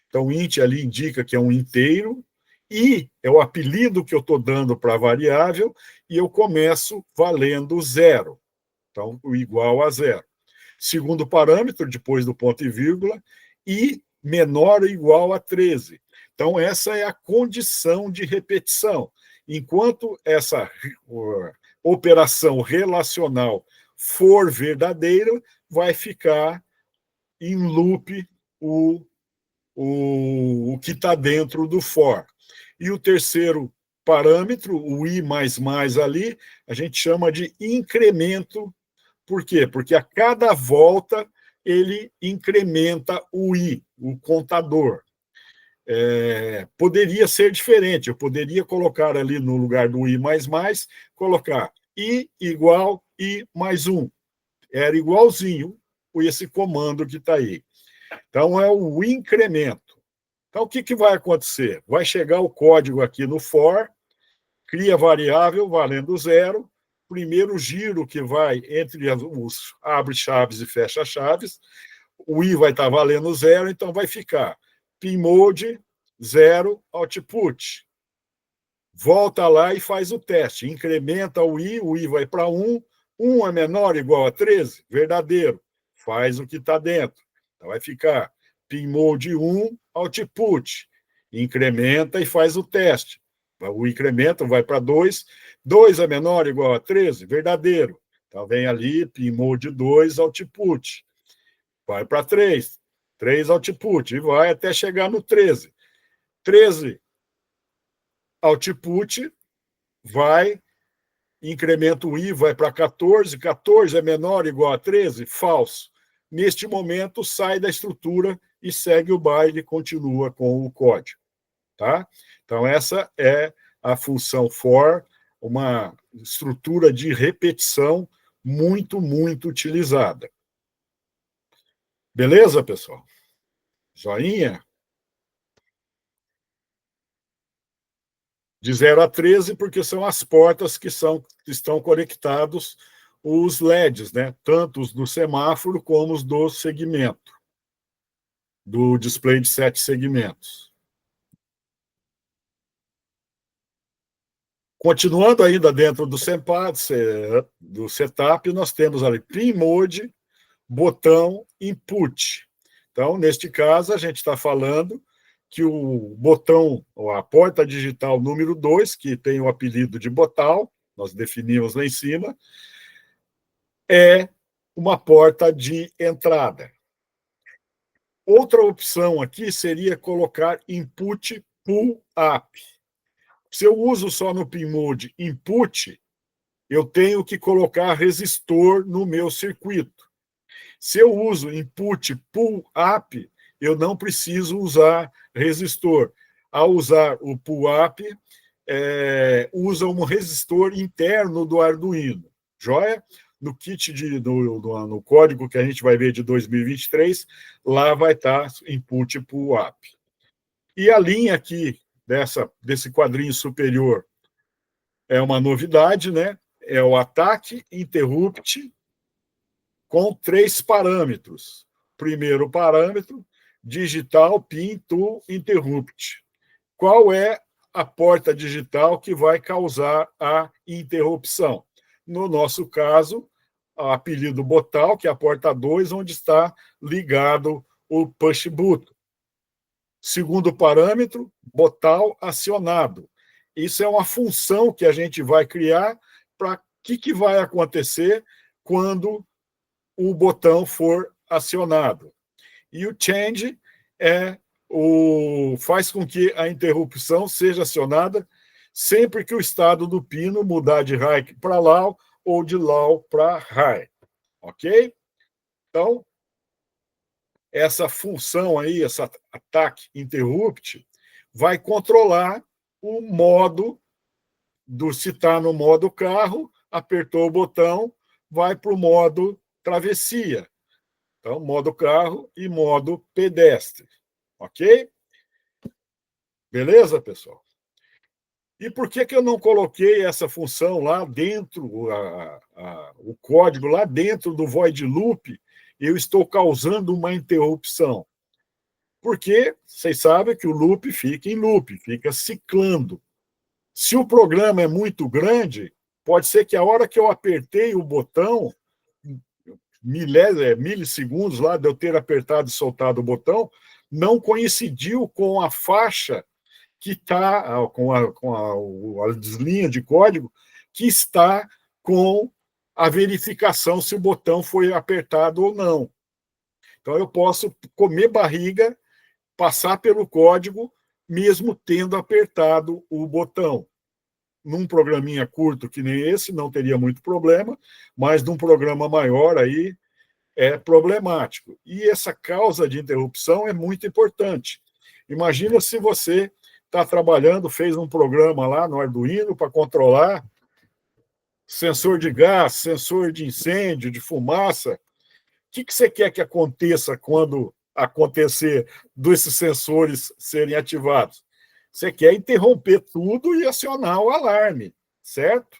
S1: Então, o int ali indica que é um inteiro, e é o apelido que eu estou dando para a variável, e eu começo valendo 0. Então, o igual a 0. Segundo parâmetro, depois do ponto e vírgula, e menor ou igual a 13. Então, essa é a condição de repetição. Enquanto essa operação relacional for verdadeira, vai ficar em loop o que está dentro do for. E o terceiro parâmetro, o i++ ali, a gente chama de incremento. Por quê? Porque a cada volta ele incrementa o i, o contador. Poderia ser diferente, eu poderia colocar ali no lugar do i++, colocar i igual i mais 1. Era igualzinho esse comando que está aí. Então, é o incremento. Então, o que vai acontecer? Vai chegar o código aqui no for, cria variável valendo 0, primeiro giro que vai entre os abre-chaves e fecha-chaves, o i vai estar valendo 0, então vai ficar pmode 0 output. Volta lá e faz o teste, incrementa o i vai para 1, 1 é menor ou igual a 13, verdadeiro, faz o que está dentro. Então vai ficar pmode 1 output, incrementa e faz o teste. O incremento vai para 2, 2 é menor ou igual a 13, verdadeiro. Então vem ali pmode 2 output, vai para 3, 3 output, e vai até chegar no 13. 13 output, vai, incrementa o i, vai para 14, 14 é menor ou igual a 13, falso. Neste momento, sai da estrutura e segue o baile, continua com o código. Tá? Então, essa é a função for, uma estrutura de repetição muito, muito utilizada. Beleza, pessoal? Joinha? De 0 a 13, porque são as portas que estão conectados os LEDs, né? Tanto os do semáforo como os do segmento, do display de 7 segmentos. Continuando ainda dentro do setup, nós temos ali pmode, botão, input. Então, neste caso, a gente está falando que o botão, a porta digital número 2, que tem o apelido de botal, nós definimos lá em cima, é uma porta de entrada. Outra opção aqui seria colocar input pull up. Se eu uso só no pmode input, eu tenho que colocar resistor no meu circuito. Se eu uso input pull up, eu não preciso usar resistor. Ao usar o pull up, usa um resistor interno do Arduino. Joia? No kit, no código que a gente vai ver de 2023, lá vai estar input pull up. E a linha aqui desse quadrinho superior é uma novidade, né? É o ataque interrupt com 3 parâmetros. Primeiro parâmetro, digital pin to interrupt. Qual é a porta digital que vai causar a interrupção? No nosso caso, o apelido botal, que é a porta 2, onde está ligado o push button. Segundo parâmetro, botal acionado. Isso é uma função que a gente vai criar para o que vai acontecer quando o botão for acionado. E o change faz com que a interrupção seja acionada sempre que o estado do pino mudar de high para low ou de low para high. Ok? Então, essa função aí, essa ataque interrupt, vai controlar o modo se está no modo carro, apertou o botão, vai para o modo travessia. Então, modo carro e modo pedestre. Ok? Beleza, pessoal? E por que eu não coloquei essa função lá dentro, o código lá dentro do void loop? Eu estou causando uma interrupção. Porque vocês sabem que o loop fica em loop, fica ciclando. Se o programa é muito grande, pode ser que a hora que eu apertei o botão, milissegundos lá de eu ter apertado e soltado o botão, não coincidiu com a faixa que está, com a linha de código, que está com a verificação se o botão foi apertado ou não. Então, eu posso comer barriga, passar pelo código, mesmo tendo apertado o botão. Num programinha curto que nem esse, não teria muito problema, mas num programa maior aí é problemático. E essa causa de interrupção é muito importante. Imagina se você está trabalhando, fez um programa lá no Arduino para controlar sensor de gás, sensor de incêndio, de fumaça. O que você quer que aconteça quando acontecer desses sensores serem ativados? Você quer interromper tudo e acionar o alarme, certo?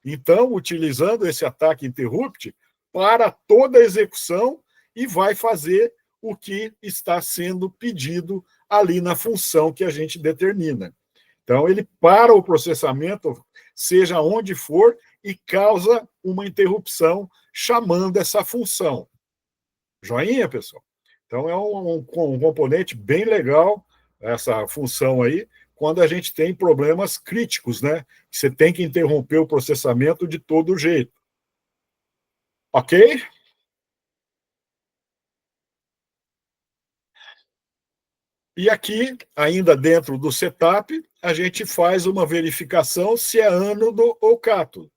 S1: Então, utilizando esse ataque interrupt, para toda a execução e vai fazer o que está sendo pedido ali na função que a gente determina. Então, ele para o processamento, seja onde for, e causa uma interrupção chamando essa função. Joinha, pessoal? Então, é um componente bem legal, essa função aí, quando a gente tem problemas críticos, né? Você tem que interromper o processamento de todo jeito. Ok? E aqui, ainda dentro do setup, a gente faz uma verificação se é ânodo ou cátodo.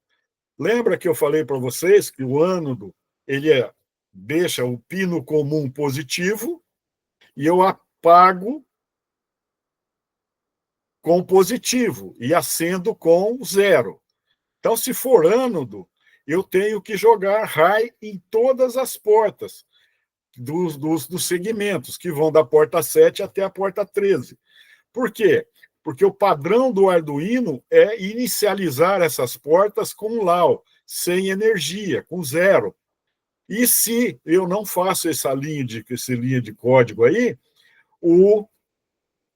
S1: Lembra que eu falei para vocês que o ânodo ele deixa o pino comum positivo e eu apago com positivo e acendo com 0. Então, se for ânodo, eu tenho que jogar high em todas as portas dos segmentos, que vão da porta 7 até a porta 13. Por quê? Porque o padrão do Arduino é inicializar essas portas com LAW, sem energia, com 0. E se eu não faço essa linha de código aí,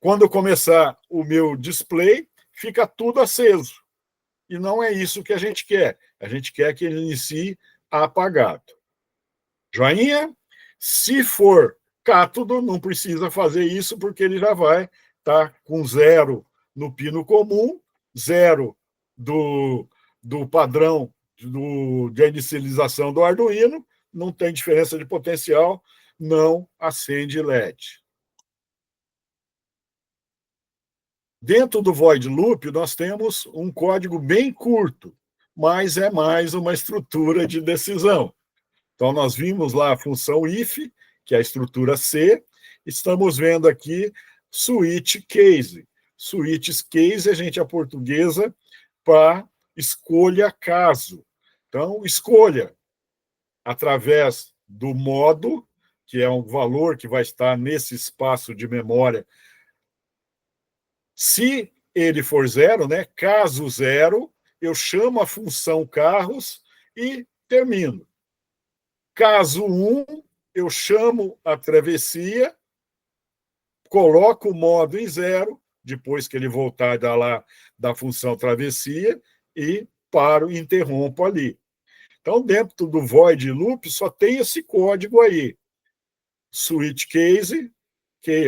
S1: quando eu começar o meu display, fica tudo aceso. E não é isso que a gente quer. A gente quer que ele inicie apagado. Joinha? Se for cátodo, não precisa fazer isso, porque ele já vai estar com 0 no pino comum, 0 do padrão de inicialização do Arduino, não tem diferença de potencial, não acende LED. Dentro do void loop, nós temos um código bem curto, mas é mais uma estrutura de decisão. Então, nós vimos lá a função if, que é a estrutura C, estamos vendo aqui switch case. Switch case, a gente aportuguesa para escolha caso. Então, escolha através do modo, que é um valor que vai estar nesse espaço de memória. Se ele for 0, né? Caso 0, eu chamo a função carros e termino. Caso 1, eu chamo a travessia, coloco o modo em 0, depois que ele voltar da função travessia, e paro e interrompo ali. Então, dentro do void loop, só tem esse código aí. Switch case,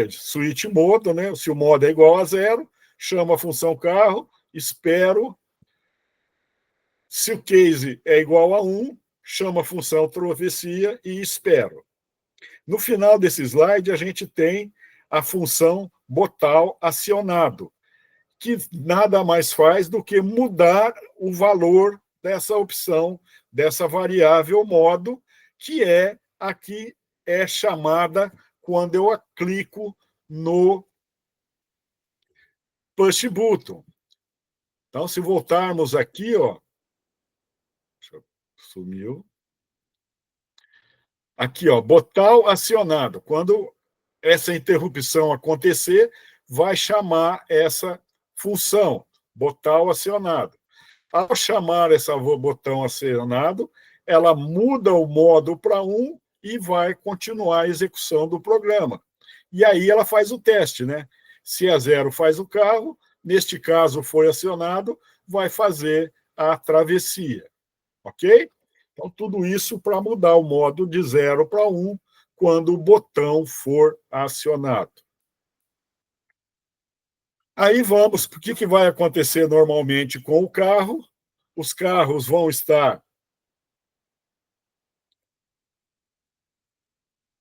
S1: switch modo, né? Se o modo é igual a 0, chamo a função carro, espero. Se o case é igual a 1, chamo a função travessia e espero. No final desse slide, a gente tem a função botal acionado, que nada mais faz do que mudar o valor dessa opção, dessa variável modo, que é a que é chamada quando eu clico no push button. Então, se voltarmos aqui, ó, sumiu. Aqui, ó, botal acionado. Quando essa interrupção acontecer, vai chamar essa função, botão acionado. Ao chamar esse botão acionado, ela muda o modo para 1 e vai continuar a execução do programa. E aí ela faz o teste, né? Se é 0, faz o carro, neste caso foi acionado, vai fazer a travessia, ok? Então, tudo isso para mudar o modo de 0 para 1 quando o botão for acionado. Aí vamos, o que vai acontecer normalmente com o carro? Os carros vão estar,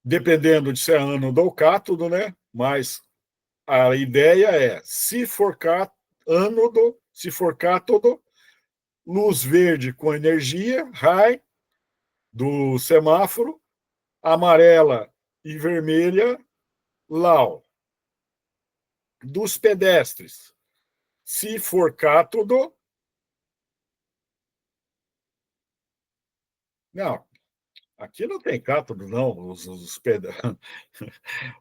S1: dependendo de se é ânodo ou cátodo, né? Mas a ideia é, se for ânodo, se for cátodo, luz verde com energia, high, do semáforo, amarela e vermelha, low. Dos pedestres, se for cátodo, não, aqui não tem cátodo, não.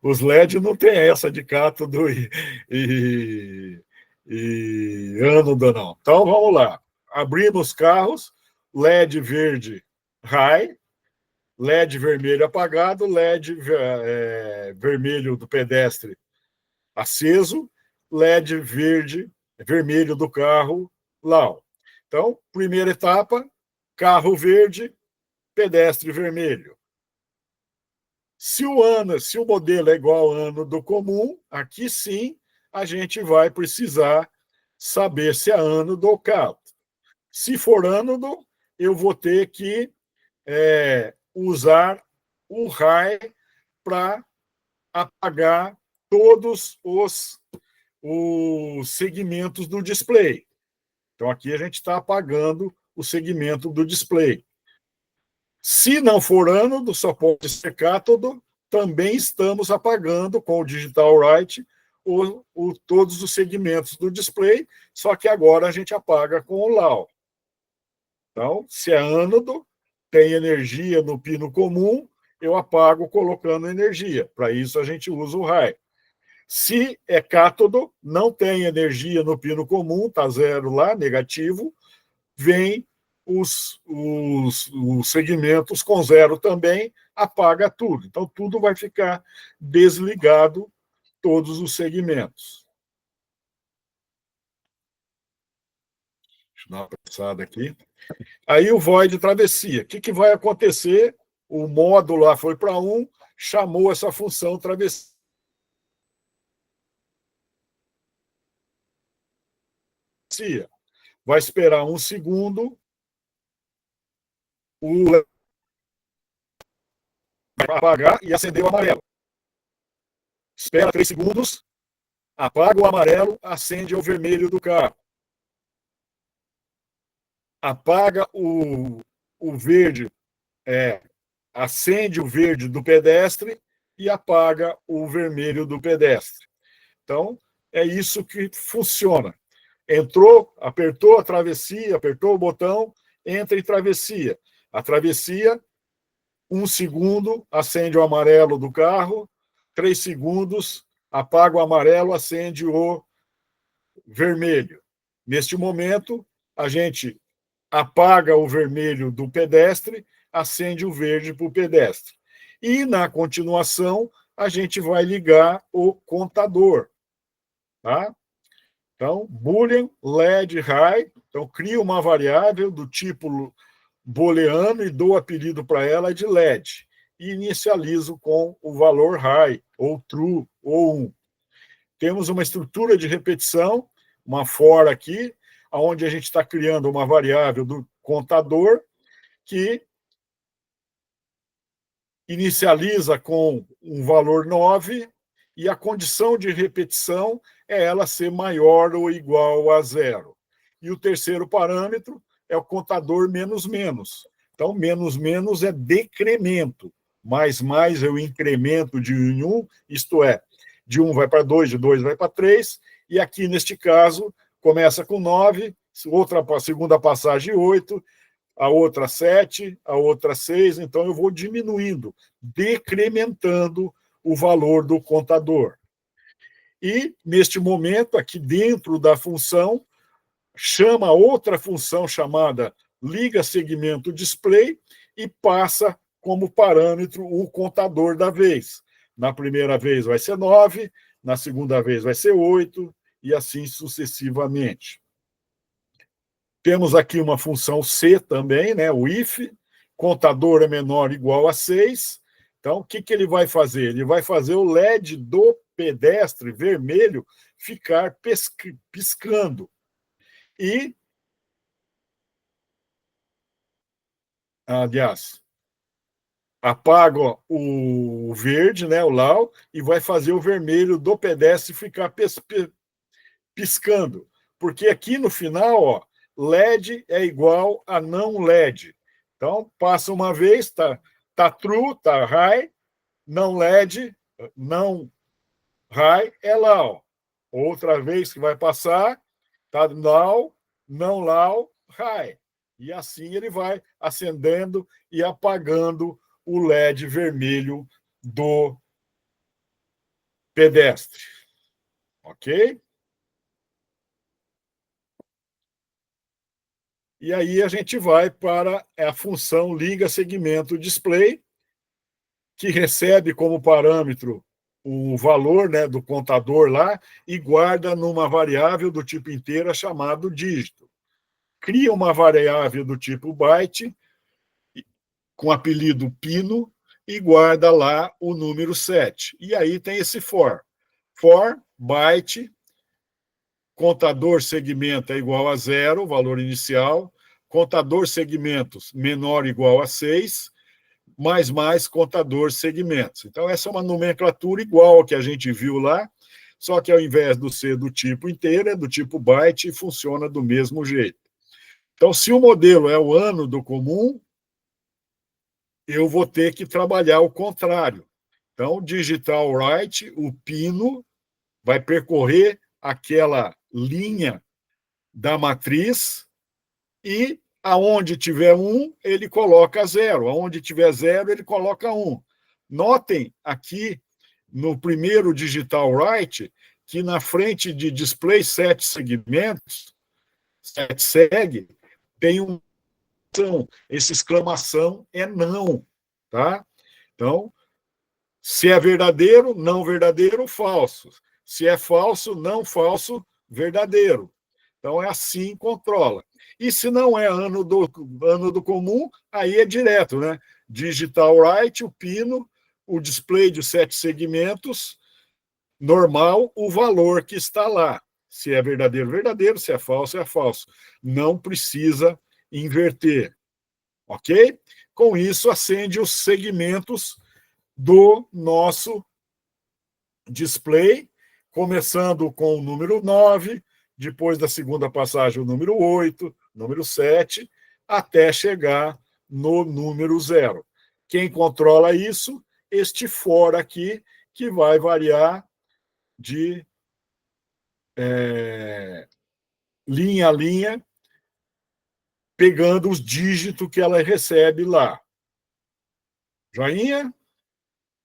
S1: Os LED não tem essa de cátodo e ânodo, não. Então, vamos lá. Abrimos carros, LED verde high, LED vermelho apagado, LED vermelho do pedestre aceso, LED vermelho do carro low. Então, primeira etapa, carro verde, pedestre vermelho. Se o modelo é igual ao ano do comum, aqui sim a gente vai precisar saber se é ânodo ou cátodo. Se for ânodo, eu vou ter que usar o high para apagar todos os segmentos do display. Então, aqui a gente está apagando o segmento do display. Se não for ânodo, só pode ser cátodo, também estamos apagando com o Digital Write todos os segmentos do display, só que agora a gente apaga com o LAW. Então, se é ânodo, tem energia no pino comum, eu apago colocando energia. Para isso, a gente usa o high. Se é cátodo, não tem energia no pino comum, está 0 lá, negativo, vem os segmentos com 0 também, apaga tudo. Então, tudo vai ficar desligado, todos os segmentos. Deixa eu dar uma passada aqui. Aí o void travessia. O que vai acontecer? O módulo lá foi para 1, chamou essa função travessia. Vai esperar 1 segundo, vai apagar e acender o amarelo. Espera 3 segundos, apaga o amarelo, acende o vermelho do carro. Apaga o verde, acende o verde do pedestre e apaga o vermelho do pedestre. Então, é isso que funciona. Entrou, apertou a travessia, apertou o botão, entra em travessia. A travessia, 1 segundo, acende o amarelo do carro, 3 segundos, apaga o amarelo, acende o vermelho. Neste momento, a gente apaga o vermelho do pedestre, acende o verde para o pedestre. E, na continuação, a gente vai ligar o contador. Tá? Então, boolean LED high. Então, crio uma variável do tipo booleano e dou apelido para ela de LED. E inicializo com o valor high, ou true, ou 1. Temos uma estrutura de repetição, uma for aqui, onde a gente está criando uma variável do contador que inicializa com um valor 9 e a condição de repetição é ela ser maior ou igual a 0. E o terceiro parâmetro é o contador menos menos. Então, menos menos é decremento. Mais mais é o incremento de 1 em 1, isto é, de 1 vai para 2, de 2 vai para 3, e aqui, neste caso, começa com 9, a segunda passagem 8, a outra 7, a outra 6, então eu vou diminuindo, decrementando o valor do contador. E, neste momento, aqui dentro da função, chama outra função chamada liga segmento display e passa como parâmetro o contador da vez. Na primeira vez vai ser 9, na segunda vez vai ser 8, e assim sucessivamente. Temos aqui uma função C também, né? O if, contador é menor ou igual a 6. Então, o que ele vai fazer? Ele vai fazer o LED do pedestre vermelho ficar piscando. E, aliás, apaga o verde, né, o LAW, e vai fazer o vermelho do pedestre ficar piscando. Porque aqui no final, ó, LED é igual a não LED. Então, passa uma vez, tá true, tá high, não LED, não high é LAW. Outra vez que vai passar, tá LAW, não LAW, high. E assim ele vai acendendo e apagando o LED vermelho do pedestre. Ok? E aí a gente vai para a função liga segmento display, que recebe como parâmetro o valor, né, do contador lá e guarda numa variável do tipo inteira chamado dígito. Cria uma variável do tipo byte com apelido pino e guarda lá o número 7. E aí tem esse for. For byte, contador segmento é igual a 0, valor inicial, contador segmentos menor ou igual a 6, mais contador segmentos. Então, essa é uma nomenclatura igual ao que a gente viu lá, só que ao invés do ser do tipo inteiro, é do tipo byte e funciona do mesmo jeito. Então, se o modelo é o ano do comum, eu vou ter que trabalhar o contrário. Então, digital write, o pino, vai percorrer aquela linha da matriz e aonde tiver 1, ele coloca 0. Aonde tiver 0, ele coloca 1. Notem aqui no primeiro digital write que na frente de display 7 segmentos, 7 seg, tem um essa exclamação é não, tá? Então, se é verdadeiro, não verdadeiro, falso. Se é falso, não falso, verdadeiro. Então, é assim controla. E se não é ano do comum, aí é direto, né? Digital write, o pino, o display de 7 segmentos, normal, o valor que está lá. Se é verdadeiro, verdadeiro, se é falso, é falso. Não precisa inverter. Ok? Com isso, acende os segmentos do nosso display, começando com o número 9, depois da segunda passagem o número 8, número 7, até chegar no número 0. Quem controla isso? Este for aqui, que vai variar de linha a linha, pegando os dígitos que ela recebe lá. Joinha?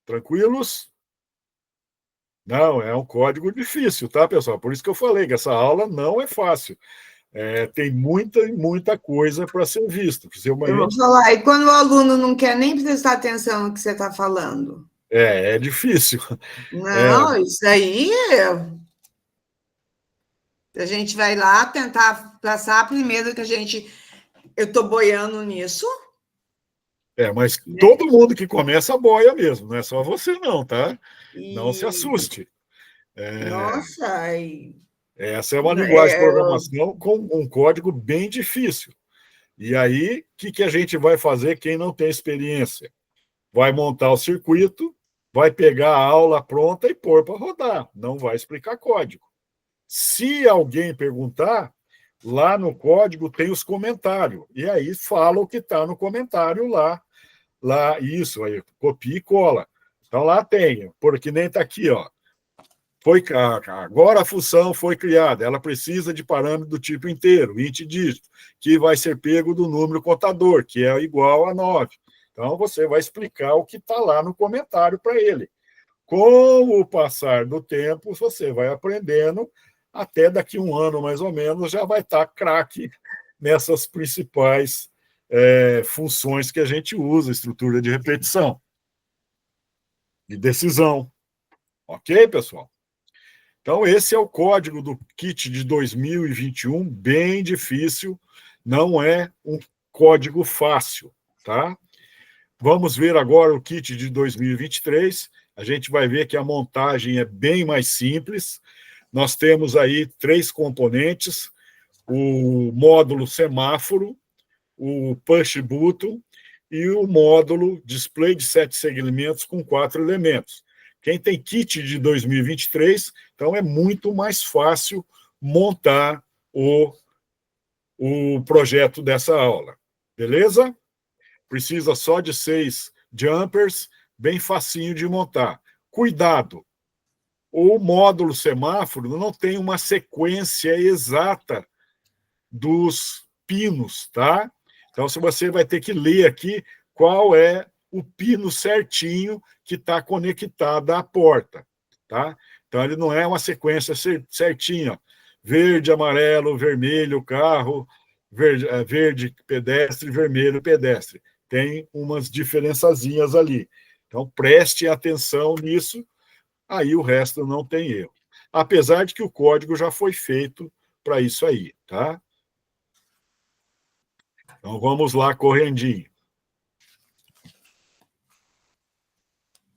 S1: Tranquilos? Não, é um código difícil, tá, pessoal? Por isso que eu falei que essa aula não é fácil. Tem muita coisa para ser visto.
S3: Eu vou falar, e quando o aluno não quer nem prestar atenção no que você está falando?
S1: É difícil.
S3: Não, isso aí... A gente vai lá tentar passar primeiro que eu estou boiando nisso.
S1: Mas todo mundo que começa boia mesmo, não é só você não, tá? Não se assuste.
S3: Nossa!
S1: Essa é uma linguagem de programação com um código bem difícil. E aí, o que a gente vai fazer quem não tem experiência? Vai montar o circuito, vai pegar a aula pronta e pôr para rodar. Não vai explicar código. Se alguém perguntar, lá no código tem os comentários. E aí fala o que está no comentário lá. Isso, aí copia e cola. Então lá tem, porque nem está aqui, ó. Agora a função foi criada, ela precisa de parâmetro do tipo inteiro, int dígito, que vai ser pego do número contador, que é igual a 9. Então, você vai explicar o que está lá no comentário para ele. Com o passar do tempo, você vai aprendendo
S8: até daqui a um ano, mais ou menos, já vai estar craque nessas principais funções que a gente usa, estrutura de repetição e decisão. Ok, pessoal? Então, esse é o código do kit de 2021, bem difícil, não é um código fácil, tá? Vamos ver agora o kit de 2023. A gente vai ver que a montagem é bem mais simples. Nós temos aí 3 componentes: o módulo semáforo, o push button e o módulo display de 7 segmentos com 4 elementos. Quem tem kit de 2023, então é muito mais fácil montar o projeto dessa aula. Beleza? Precisa só de 6 jumpers, bem facinho de montar. Cuidado! O módulo semáforo não tem uma sequência exata dos pinos, tá? Então, você vai ter que ler aqui qual é o pino certinho que está conectado à porta, tá? Então, ele não é uma sequência certinha. Verde, amarelo, vermelho, carro, verde, pedestre, vermelho, pedestre. Tem umas diferençazinhas ali. Então, preste atenção nisso, aí o resto não tem erro. Apesar de que o código já foi feito para isso aí, tá? Então, vamos lá, correndinho.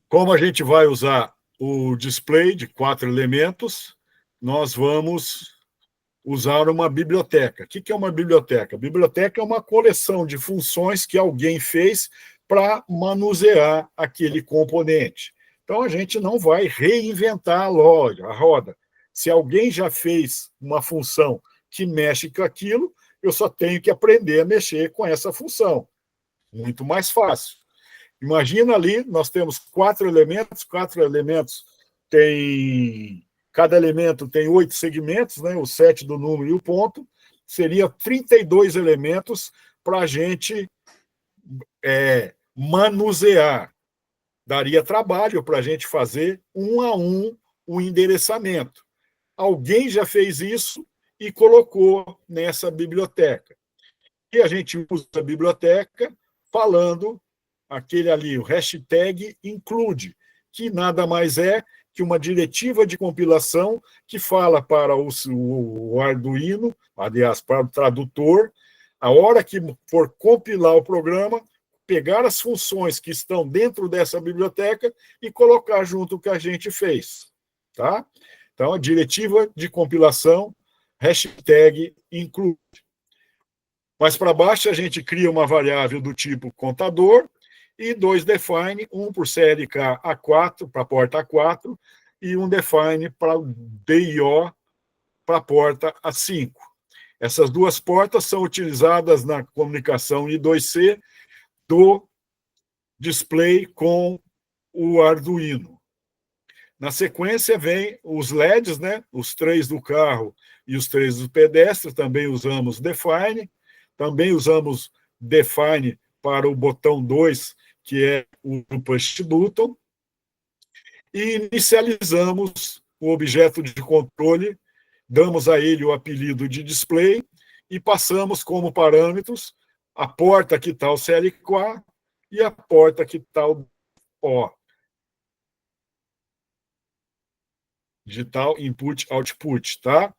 S8: Como a gente vai usar o display de 4 elementos, nós vamos usar uma biblioteca. O que é uma biblioteca? Biblioteca é uma coleção de funções que alguém fez para manusear aquele componente. Então, a gente não vai reinventar a roda. Se alguém já fez uma função que mexe com aquilo, eu só tenho que aprender a mexer com essa função. Muito mais fácil. Imagina ali, nós temos 4 elementos cada elemento tem 8 segmentos, né, o 7 do número e o ponto, seria 32 elementos para a gente manusear. Daria trabalho para a gente fazer um a um o endereçamento. Alguém já fez isso e colocou nessa biblioteca. E a gente usa a biblioteca falando aquele ali, o hashtag include, que nada mais é que uma diretiva de compilação que fala para o Arduino, aliás, para o tradutor, a hora que for compilar o programa, pegar as funções que estão dentro dessa biblioteca e colocar junto o que a gente fez. Tá? Então, a diretiva de compilação, hashtag include. Mais para baixo, a gente cria uma variável do tipo contador, e 2 define, um por CLK A4, para a porta A4, e um define para o DIO, para a porta A5. Essas 2 portas são utilizadas na comunicação I2C do display com o Arduino. Na sequência vem os LEDs, né? Os 3 do carro e os 3 do pedestre, também usamos define, também usamos define para o botão 2, que é o push button, e inicializamos o objeto de controle, damos a ele o apelido de display e passamos como parâmetros a porta que está o CLK e a porta que está o O. Digital Input Output, tá?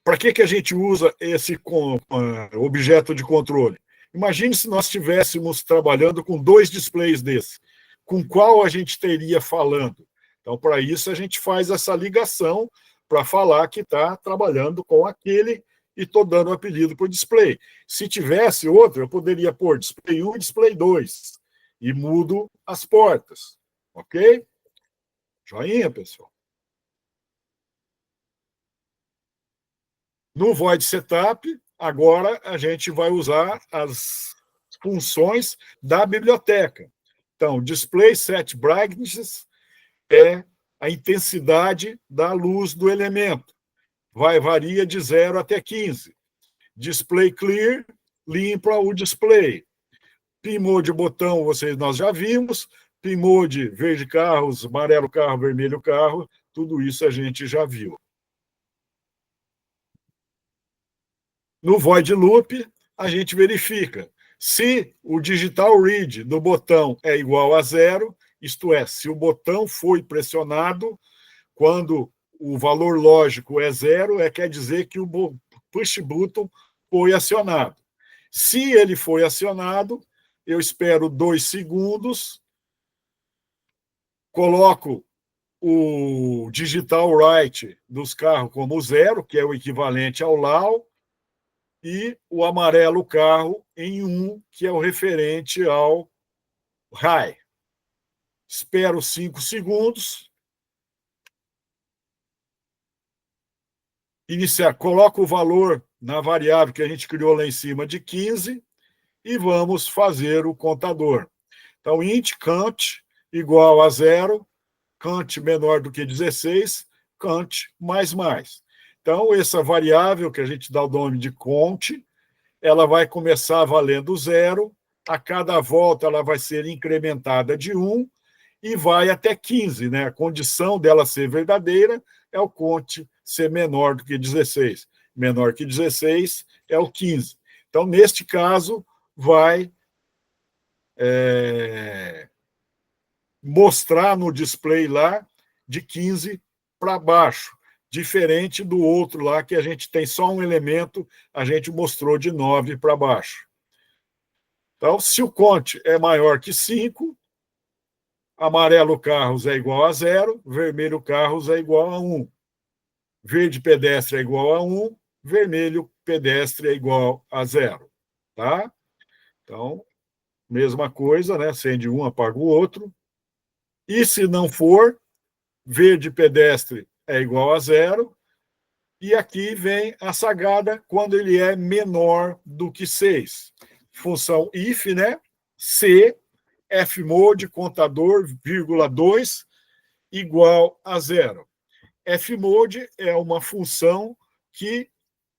S8: Para que a gente usa esse objeto de controle? Imagine se nós estivéssemos trabalhando com 2 displays desses. Com qual a gente teria falando? Então, para isso, a gente faz essa ligação para falar que está trabalhando com aquele e estou dando o apelido para o display. Se tivesse outro, eu poderia pôr display 1 e display 2 e mudo as portas. Ok? Joinha, pessoal? No Void Setup, agora a gente vai usar as funções da biblioteca. Então, Display Set Brightness é a intensidade da luz do elemento. Varia de 0 até 15. Display Clear limpa o display. P-Mode botão, nós já vimos. P-Mode verde carros, amarelo carro, vermelho carro, tudo isso a gente já viu. No void loop, a gente verifica se o digital read do botão é igual a 0, isto é, se o botão foi pressionado, quando o valor lógico é 0, quer dizer que o push button foi acionado. Se ele foi acionado, eu espero 2 segundos, coloco o digital write dos carros como 0, que é o equivalente ao low, e o amarelo carro em 1, que é o referente ao high. Espero 5 segundos. Iniciar, coloco o valor na variável que a gente criou lá em cima de 15 e vamos fazer o contador. Então, int count igual a 0, count menor do que 16, count mais mais. Então, essa variável que a gente dá o nome de count, ela vai começar valendo 0, a cada volta ela vai ser incrementada de 1 e vai até 15, né? A condição dela ser verdadeira é o count ser menor do que 16. Menor que 16 é o 15. Então, neste caso, vai mostrar no display lá de 15 para baixo, diferente do outro lá, que a gente tem só um elemento, a gente mostrou de 9 para baixo. Então, se o count é maior que 5, amarelo carros é igual a 0, vermelho carros é igual a 1. Verde pedestre é igual a 1, vermelho pedestre é igual a 0. Tá? Então, mesma coisa, né? Acende um, apaga o outro. E se não for, verde pedestre é igual a 0. E aqui vem a sagada quando ele é menor do que 6. Função if, né? Se, fmod, contador, vírgula 2, igual a 0. Fmod é uma função que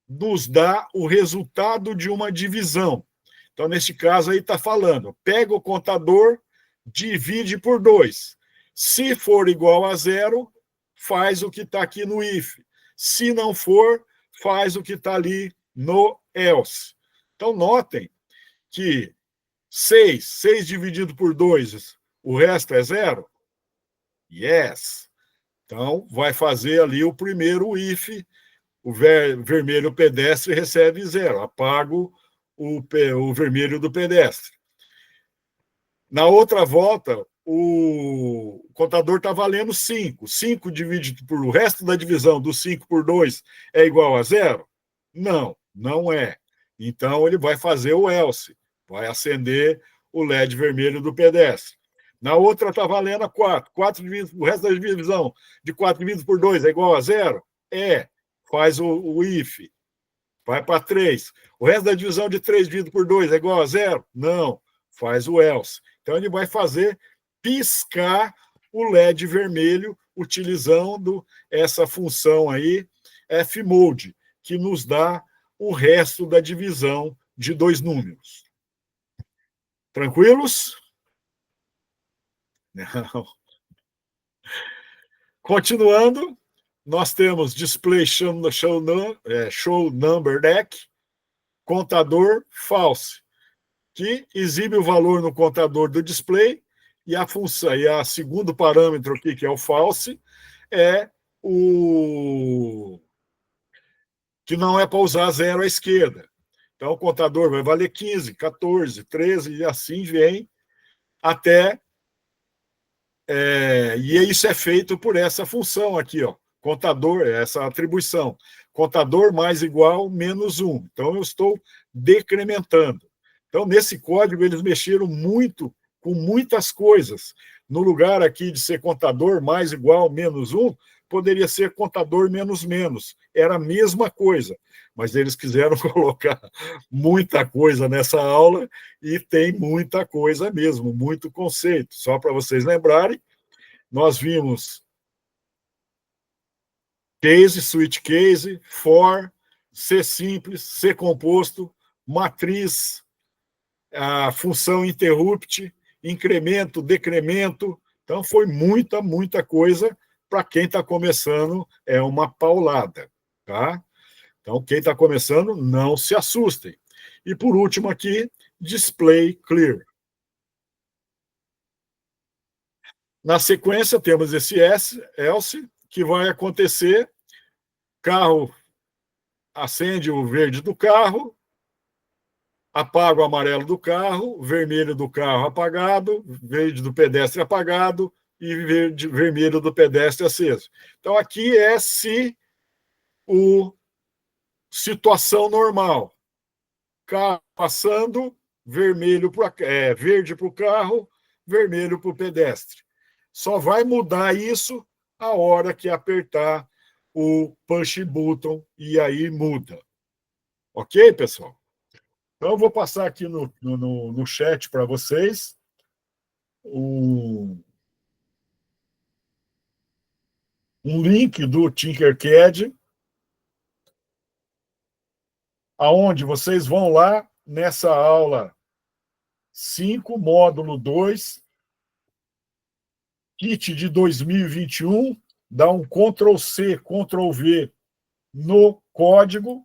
S8: nos dá o resultado de uma divisão. Então, neste caso aí está falando, pega o contador, divide por 2. Se for igual a 0, faz o que está aqui no if. Se não for, faz o que está ali no else. Então, notem que 6 dividido por 2, o resto é 0? Yes. Então, vai fazer ali o primeiro if, o vermelho pedestre recebe 0, apago o vermelho do pedestre. Na outra volta, o contador está valendo 5. 5 dividido por o resto da divisão do 5 por 2 é igual a 0? Não, não é. Então, ele vai fazer o else, vai acender o LED vermelho do pedestre. Na outra está valendo a 4. 4 dividido, o resto da divisão de 4 dividido por 2 é igual a 0? É. Faz o if. Vai para 3. O resto da divisão de 3 dividido por 2 é igual a 0? Não. Faz o else. Então, ele vai fazer piscar o LED vermelho utilizando essa função aí, fmod, que nos dá o resto da divisão de 2 números. Tranquilos? Não. Continuando, nós temos display show number deck, contador false, que exibe o valor no contador do display, e a função, e a segundo parâmetro aqui, que é o false, é o que não é para usar 0 à esquerda. Então, o contador vai valer 15, 14, 13, e assim vem até... e isso é feito por essa função aqui, ó, contador, essa atribuição. Contador mais igual menos 1. Então, eu estou decrementando. Então, nesse código, eles mexeram muito com muitas coisas. No lugar aqui de ser contador mais igual menos 1, poderia ser contador menos menos. Era a mesma coisa. Mas eles quiseram colocar muita coisa nessa aula e tem muita coisa mesmo, muito conceito. Só para vocês lembrarem, nós vimos case, switch case, for, C simples, C composto, matriz, a função interrupt, incremento, decremento. Então, foi muita coisa para quem está começando, é uma paulada, tá? Então, quem está começando, não se assustem. E por último aqui, display clear. Na sequência, temos esse else, que vai acontecer, carro acende o verde do carro, apaga o amarelo do carro, vermelho do carro apagado, verde do pedestre apagado e vermelho do pedestre aceso. Então, aqui é se o situação normal. Carro passando, verde para o carro, vermelho para o pedestre. Só vai mudar isso a hora que apertar o push button e aí muda. Ok, pessoal? Então, eu vou passar aqui no chat para vocês um link do Tinkercad, aonde vocês vão lá nessa aula 5, módulo 2, kit de 2021, dá um Ctrl+C, Ctrl+V no código,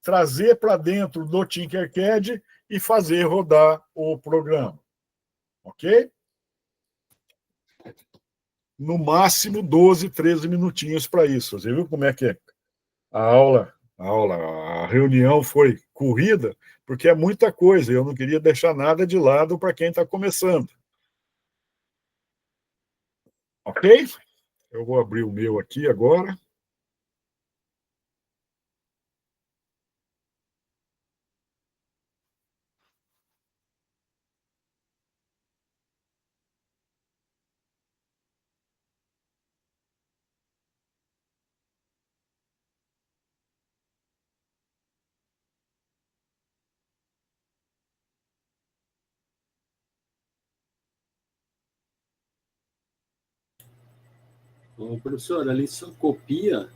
S8: trazer para dentro do Tinkercad e fazer rodar o programa. Ok? No máximo 12, 13 minutinhos para isso. Você viu como é que é? A reunião foi corrida, porque é muita coisa. Eu não queria deixar nada de lado para quem está começando. Ok? Eu vou abrir o meu aqui agora.
S9: Ô, professor, ali só copia.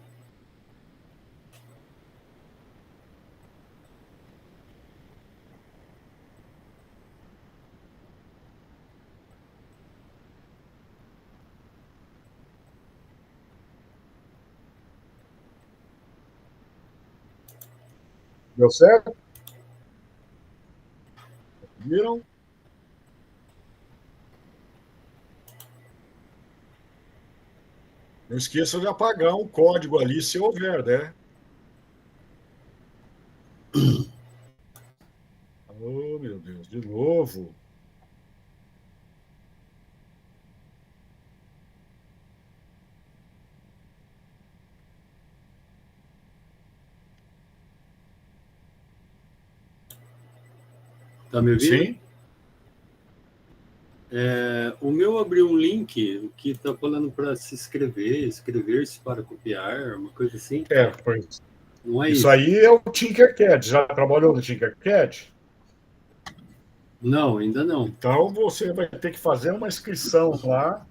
S8: Deu certo? Viram? Não esqueça de apagar um código ali, se houver, né? Oh, meu Deus, de novo.
S9: Tá me ouvindo?
S8: Sim.
S9: O meu abriu um link que está falando para se inscrever, inscrever-se para copiar, uma coisa assim.
S8: Pois.
S9: Não é
S8: Isso
S9: isso?
S8: aí é o Tinkercad. Já trabalhou no Tinkercad?
S9: Não, ainda não.
S8: Então, você vai ter que fazer uma inscrição lá,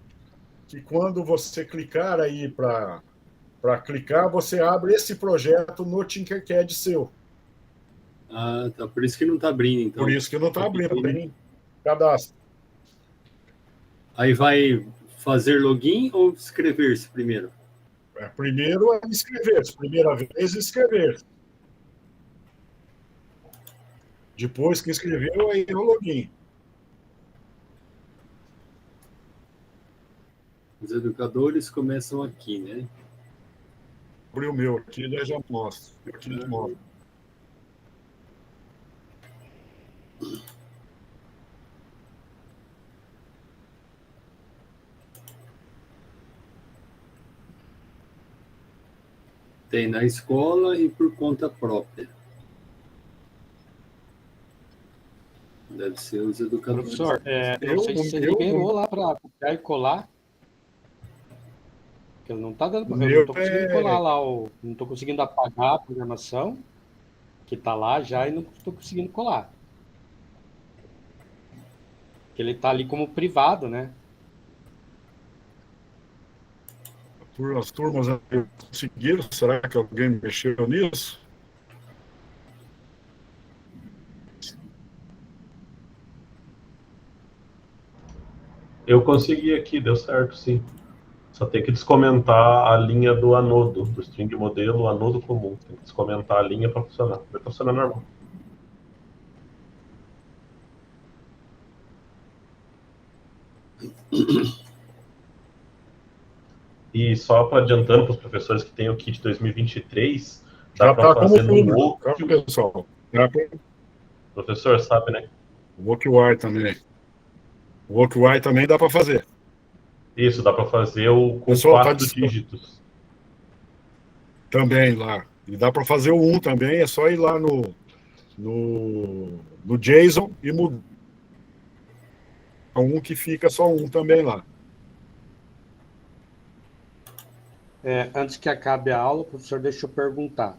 S8: que quando você clicar aí para clicar, você abre esse projeto no Tinkercad seu.
S9: Ah, tá. Por isso que não está abrindo, então.
S8: Por isso que não está abrindo, tem cadastro.
S9: Aí vai fazer login ou inscrever-se primeiro?
S8: Primeiro é inscrever-se. Primeira vez, inscrever-se. Depois que inscreveu, aí é o login.
S9: Os educadores começam aqui, né?
S8: Abri o meu aqui, daí já mostro. Aqui já mostro.
S9: Tem na escola e por conta própria. Deve ser os educadores.
S10: Professor, eu não sei se você liberou lá para copiar e colar. Porque não está dando, eu não estou conseguindo colar lá, não estou conseguindo apagar a programação que está lá já e não estou conseguindo colar. Porque ele está ali como privado, né?
S8: As turmas conseguiram? Será que alguém mexeu nisso?
S11: Eu consegui aqui, deu certo, sim. Só tem que descomentar a linha do anodo, do string modelo, o anodo comum. Tem que descomentar a linha para funcionar. Vai funcionar normal. E só para adiantando para os professores que tem o kit 2023, dá para fazer no outro.
S8: Pessoal.
S11: Professor, sabe, né?
S8: O WalkWire também. O WalkWire também dá para fazer.
S11: Isso, dá para fazer o com
S8: Pessoal,
S11: 4 dígitos.
S8: Também lá. E dá para fazer o 1 também, é só ir lá no JSON e mudar. Um que fica só um também lá.
S10: Antes que acabe a aula, professor, deixa eu perguntar.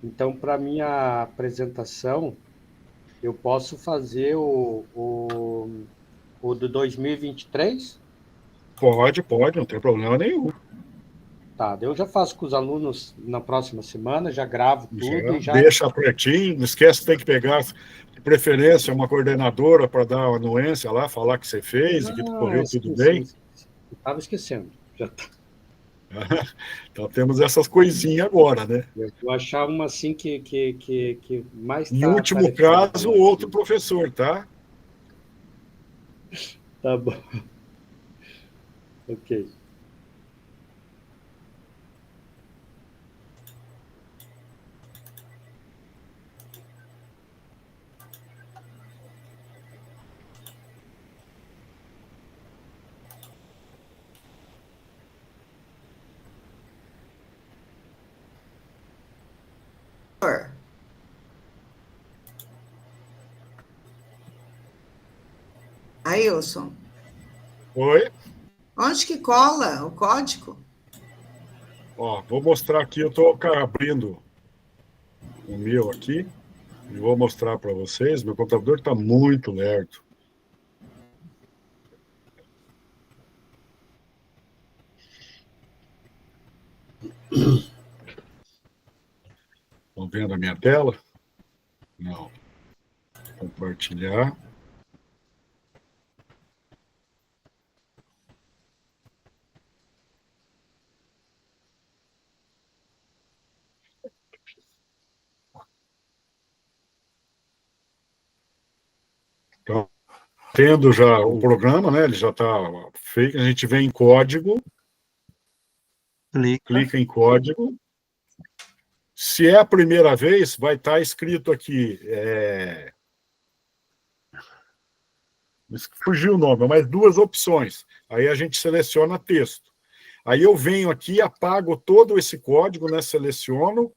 S10: Então, para minha apresentação, eu posso fazer o do 2023?
S8: Pode, não tem problema nenhum.
S10: Tá, eu já faço com os alunos na próxima semana, já gravo tudo e já...
S8: Deixa pretinho, não esquece que tem que pegar, de preferência, uma coordenadora para dar uma anuência lá, falar que você fez, que correu tudo bem.
S10: Estava esquecendo, já tá.
S8: Então temos essas coisinhas agora, né?
S10: Eu vou achar uma assim que mais...
S8: Em último caso, outro professor, tá?
S10: Tá bom. Ok.
S3: Ailson.
S8: Oi?
S3: Onde que cola o código?
S8: Ó, vou mostrar aqui, eu estou abrindo o meu aqui e vou mostrar para vocês. Meu computador está muito lento. Estão vendo a minha tela? Não. Compartilhar. Então, tendo já o programa, né? Ele já está feito, a gente vem em código, clica em código. Se é a primeira vez, vai estar escrito aqui, fugiu o nome, mas 2 opções. Aí a gente seleciona texto. Aí eu venho aqui, apago todo esse código, né? Seleciono,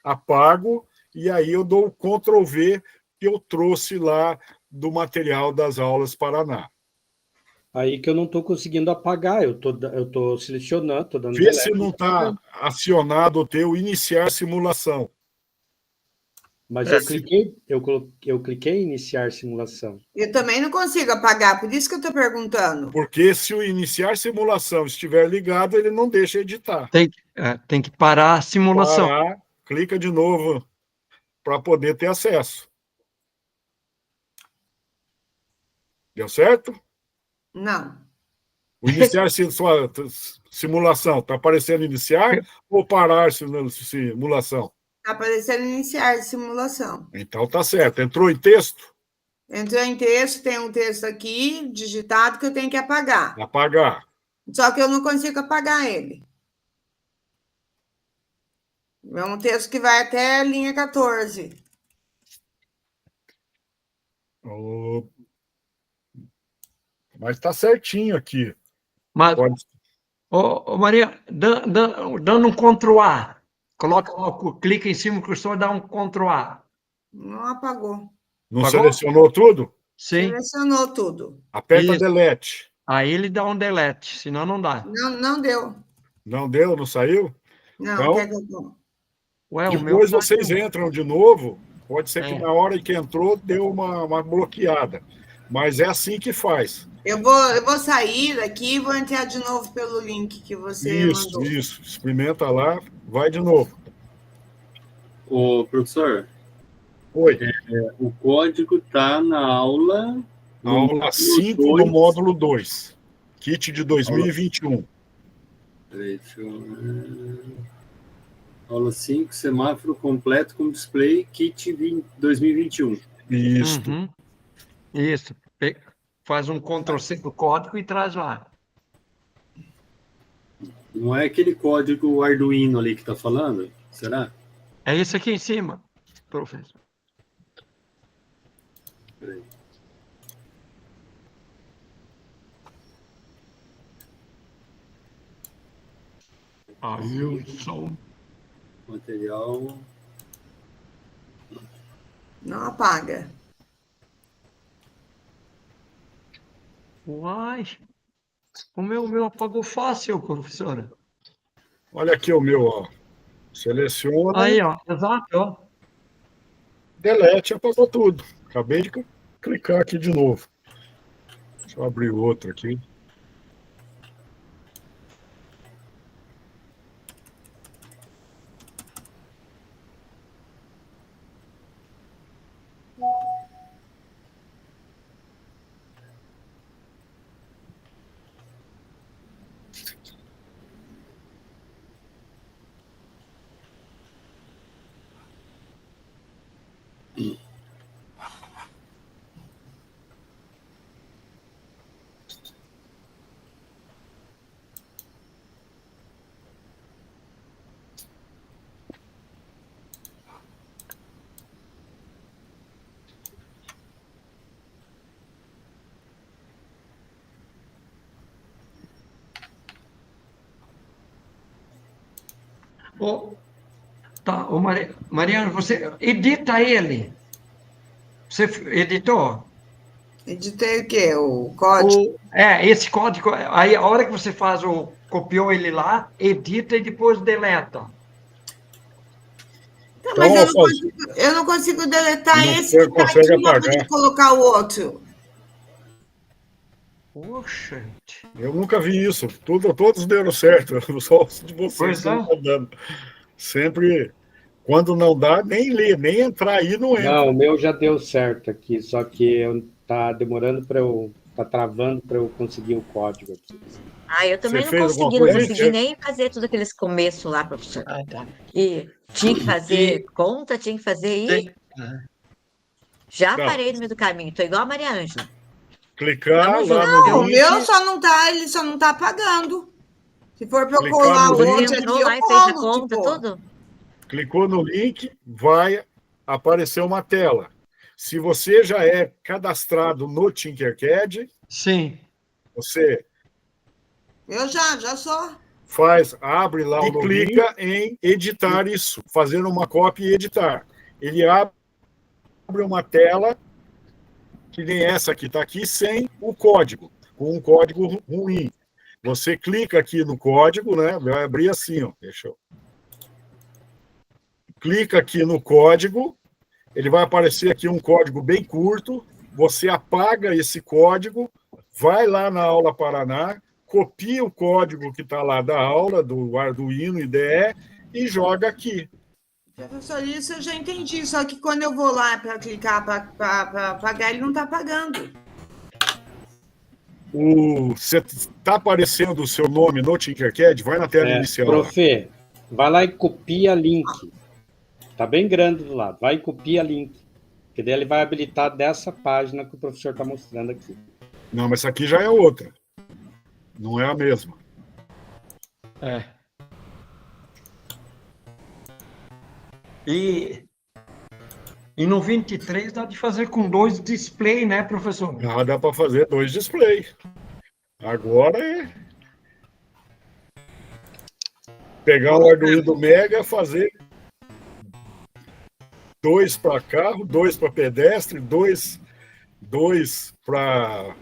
S8: apago, e aí eu dou o Ctrl+V que eu trouxe lá do material das aulas Paraná.
S10: Aí que eu não estou conseguindo apagar, eu tô selecionando, estou dando...
S8: Vê se não está acionado o teu iniciar simulação.
S10: Mas eu cliquei em iniciar simulação.
S3: Eu também não consigo apagar, por isso que eu estou perguntando.
S8: Porque se o iniciar simulação estiver ligado, ele não deixa editar.
S2: Tem que parar a simulação.
S8: Parar, clica de novo para poder ter acesso. Deu certo?
S3: Não.
S8: O iniciar sua simulação, está aparecendo iniciar ou parar simulação?
S3: Está aparecendo iniciar simulação.
S8: Então tá certo. Entrou em texto?
S3: Entrou em texto, tem um texto aqui digitado que eu tenho que apagar.
S8: Apagar.
S3: Só que eu não consigo apagar ele. É um texto que vai até a linha 14.
S8: Mas está certinho aqui.
S2: Mas, Maria, dando um Ctrl+A, clica em cima, o cursor dá um Ctrl+A.
S3: Não apagou.
S8: Não apagou? Selecionou tudo?
S2: Sim.
S3: Selecionou tudo.
S8: Aperta Isso. Delete.
S2: Aí ele dá um delete, senão não dá.
S3: Não deu.
S8: Não deu? Não saiu?
S3: Não,
S8: então,
S3: quer que eu dou?
S8: Depois vocês entram de novo. Pode ser que na hora que entrou deu uma bloqueada. Mas é assim que faz.
S3: Eu vou sair daqui e vou entrar de novo pelo link que você mandou.
S8: Isso. Experimenta lá, vai de novo.
S9: Ô, professor.
S8: Oi.
S9: O código está na aula...
S8: Aula 5 do módulo 2. Kit de 2021.
S9: Peraí, deixa eu ver. Aula 5, semáforo completo com display, kit 2021.
S8: Isso.
S2: Uhum. Isso. Faz um Ctrl+C do código e traz lá.
S9: Não é aquele código Arduino ali que está falando? Será?
S2: É esse aqui em cima, professor.
S9: Peraí.
S2: Ailson.
S9: Material.
S3: Não apaga.
S2: Uai. O meu apagou fácil, professora.
S8: Olha aqui o meu, ó. Seleciona.
S2: Aí, ó. Exato, ó.
S8: Delete, apagou tudo. Acabei de clicar aqui de novo. Deixa eu abrir outro aqui.
S2: Tá, Mariana, você edita ele. Você editou?
S3: Editei o quê? O código?
S2: Esse código. Aí, a hora que você copiou ele lá, edita e depois deleta.
S3: Não, mas eu não consigo deletar
S8: Não
S3: esse que está aqui
S8: consegue
S3: na hora
S8: apagar.
S3: de colocar o outro.
S2: Poxa.
S8: Eu nunca vi isso. Todos deram certo. Só os de vocês
S2: Pois
S8: que não estão dando. Sempre, quando não dá, nem ler, nem entrar aí, não entra.
S10: Não, o meu já deu certo aqui, só que tá demorando tá travando para eu conseguir o código aqui.
S12: Eu também
S8: Você
S12: não
S8: fez alguma
S12: consegui, não
S8: coisa?
S12: consegui nem fazer tudo aqueles começos lá, professor.
S2: Tá.
S12: E tinha que fazer conta, tinha que fazer e já
S8: Não.
S12: parei no meio do caminho. Tô igual a Maria Ângela.
S8: Clicar
S12: Vamos
S8: lá
S12: junto.
S8: no
S3: O
S8: link.
S3: meu só não tá, ele só não tá apagando. Se for para eu
S8: Clicar
S3: colar
S8: no
S3: o
S8: link.
S3: outro
S12: Você
S3: aqui,
S12: entrou
S3: eu
S12: lá e fez a
S3: colo.
S12: conta,
S3: Tipo,
S12: tudo?
S8: Clicou no link, vai aparecer uma tela. Se você já é cadastrado no Tinkercad,
S2: Sim.
S8: você
S3: eu já sou.
S8: abre lá e clica em editar isso, fazer uma cópia e editar. Ele abre uma tela que nem essa que está aqui, sem o código, com um código ruim. Você clica aqui no código, né? Vai abrir assim, ó. Deixa eu... Clica aqui no código, ele vai aparecer aqui um código bem curto, você apaga esse código, vai lá na aula Paraná, copia o código que está lá da aula, do Arduino IDE, e joga aqui.
S3: Professor, isso eu já entendi, só que quando eu vou lá para clicar para apagar, ele não está apagando.
S8: Está aparecendo o seu nome no Tinkercad? Vai na tela inicial.
S10: Profe, vai lá e copia link. Tá bem grande do lado. Vai e copia link. Que daí ele vai habilitar dessa página que o professor está mostrando aqui.
S8: Não, mas essa aqui já é outra. Não é a mesma.
S2: E no 23 dá de fazer com 2 display, né, professor?
S8: Dá para fazer 2 displays. Agora é pegar o Arduino do Mega, fazer 2 para carro, 2 para pedestre, 2 para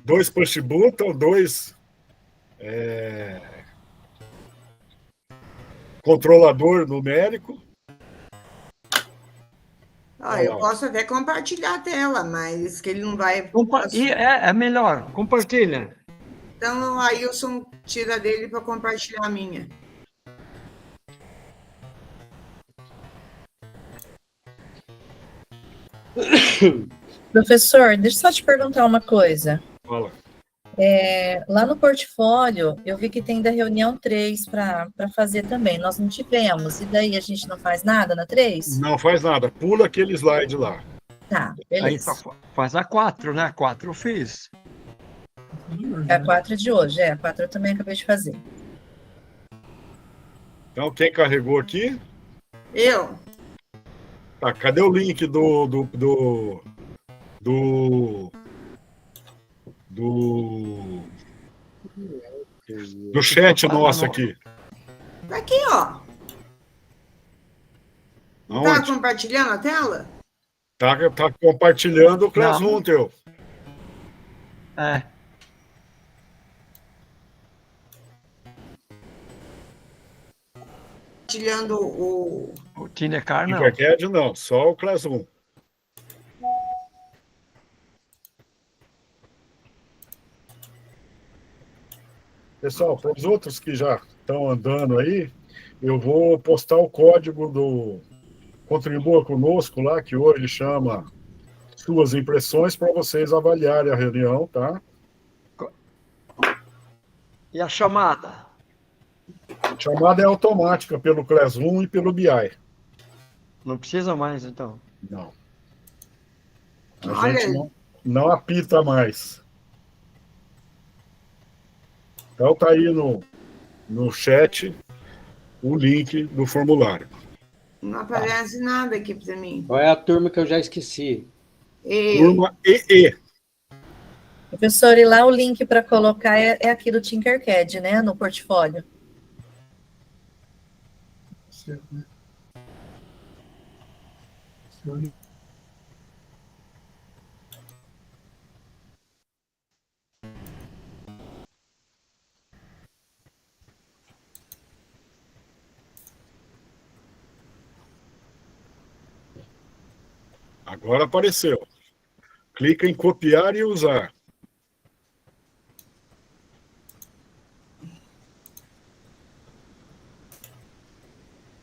S8: 2 push button, 2 controlador numérico.
S3: Eu posso até compartilhar a tela, mas que ele não vai...
S2: É melhor, compartilha.
S3: Então, o Ailson tira dele para compartilhar a minha.
S13: Professor, deixa eu só te perguntar uma coisa.
S8: Fala.
S4: Lá no portfólio, eu vi que tem da reunião 3 para fazer também. Nós não tivemos. E daí a gente não faz nada na 3?
S8: Não faz nada. Pula aquele slide lá.
S4: Tá,
S2: Aí
S4: beleza.
S2: faz a 4, né? A 4 eu fiz.
S4: É a 4 de hoje, a 4 eu também acabei de fazer.
S8: Então, quem carregou aqui?
S3: Eu.
S8: Tá, cadê o link do chat nosso aqui?
S3: Tá aqui, ó. Não tá compartilhando a tela?
S8: Tá compartilhando o Classroom teu.
S2: É.
S3: Compartilhando o
S2: Tinecar, não.
S8: Tinkercad não, só o Classroom. Pessoal, para os outros que já estão andando aí, eu vou postar o código do Contribua Conosco lá, que hoje chama Suas Impressões, para vocês avaliarem a reunião, tá?
S2: E a chamada?
S8: A chamada é automática pelo Classroom e pelo BI.
S2: Não precisa mais, então.
S8: Não. A gente não apita mais. Então tá aí no chat o link do formulário.
S3: Não aparece nada aqui para mim.
S10: Qual é a turma que eu já esqueci?
S8: Turma EE.
S4: Professor, e lá o link para colocar é aqui do Tinkercad, né? No portfólio.
S8: Agora apareceu. Clica em copiar e usar.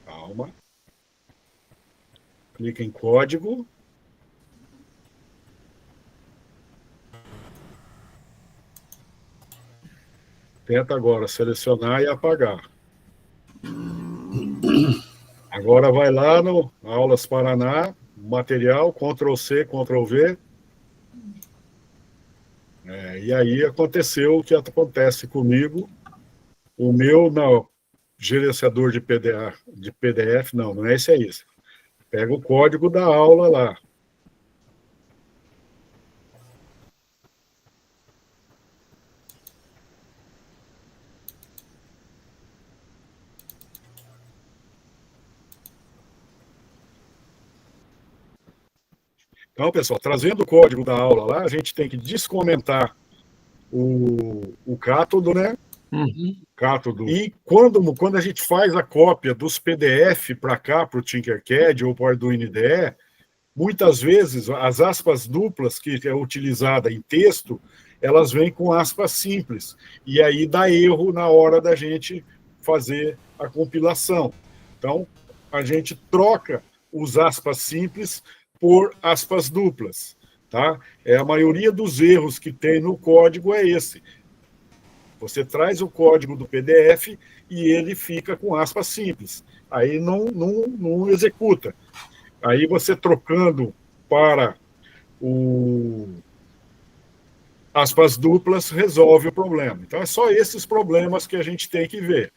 S8: Calma. Clica em código. Tenta agora selecionar e apagar. Agora vai lá no Aulas Paraná, material, Ctrl+C, Ctrl+V. E aí aconteceu o que acontece comigo. O meu, não, gerenciador de PDF, não é esse aí. Pega o código da aula lá. Então, pessoal, trazendo o código da aula lá, a gente tem que descomentar o cátodo, né?
S2: Uhum.
S8: Cátodo. E quando a gente faz a cópia dos PDF para cá, para o Tinkercad ou para o Arduino IDE, muitas vezes as aspas duplas que é utilizada em texto, elas vêm com aspas simples. E aí dá erro na hora da gente fazer a compilação. Então, a gente troca os aspas simples por aspas duplas, tá? A maioria dos erros que tem no código é esse. Você traz o código do PDF e ele fica com aspas simples. Aí não executa. Aí você trocando para o aspas duplas resolve o problema. Então é só esses problemas que a gente tem que ver.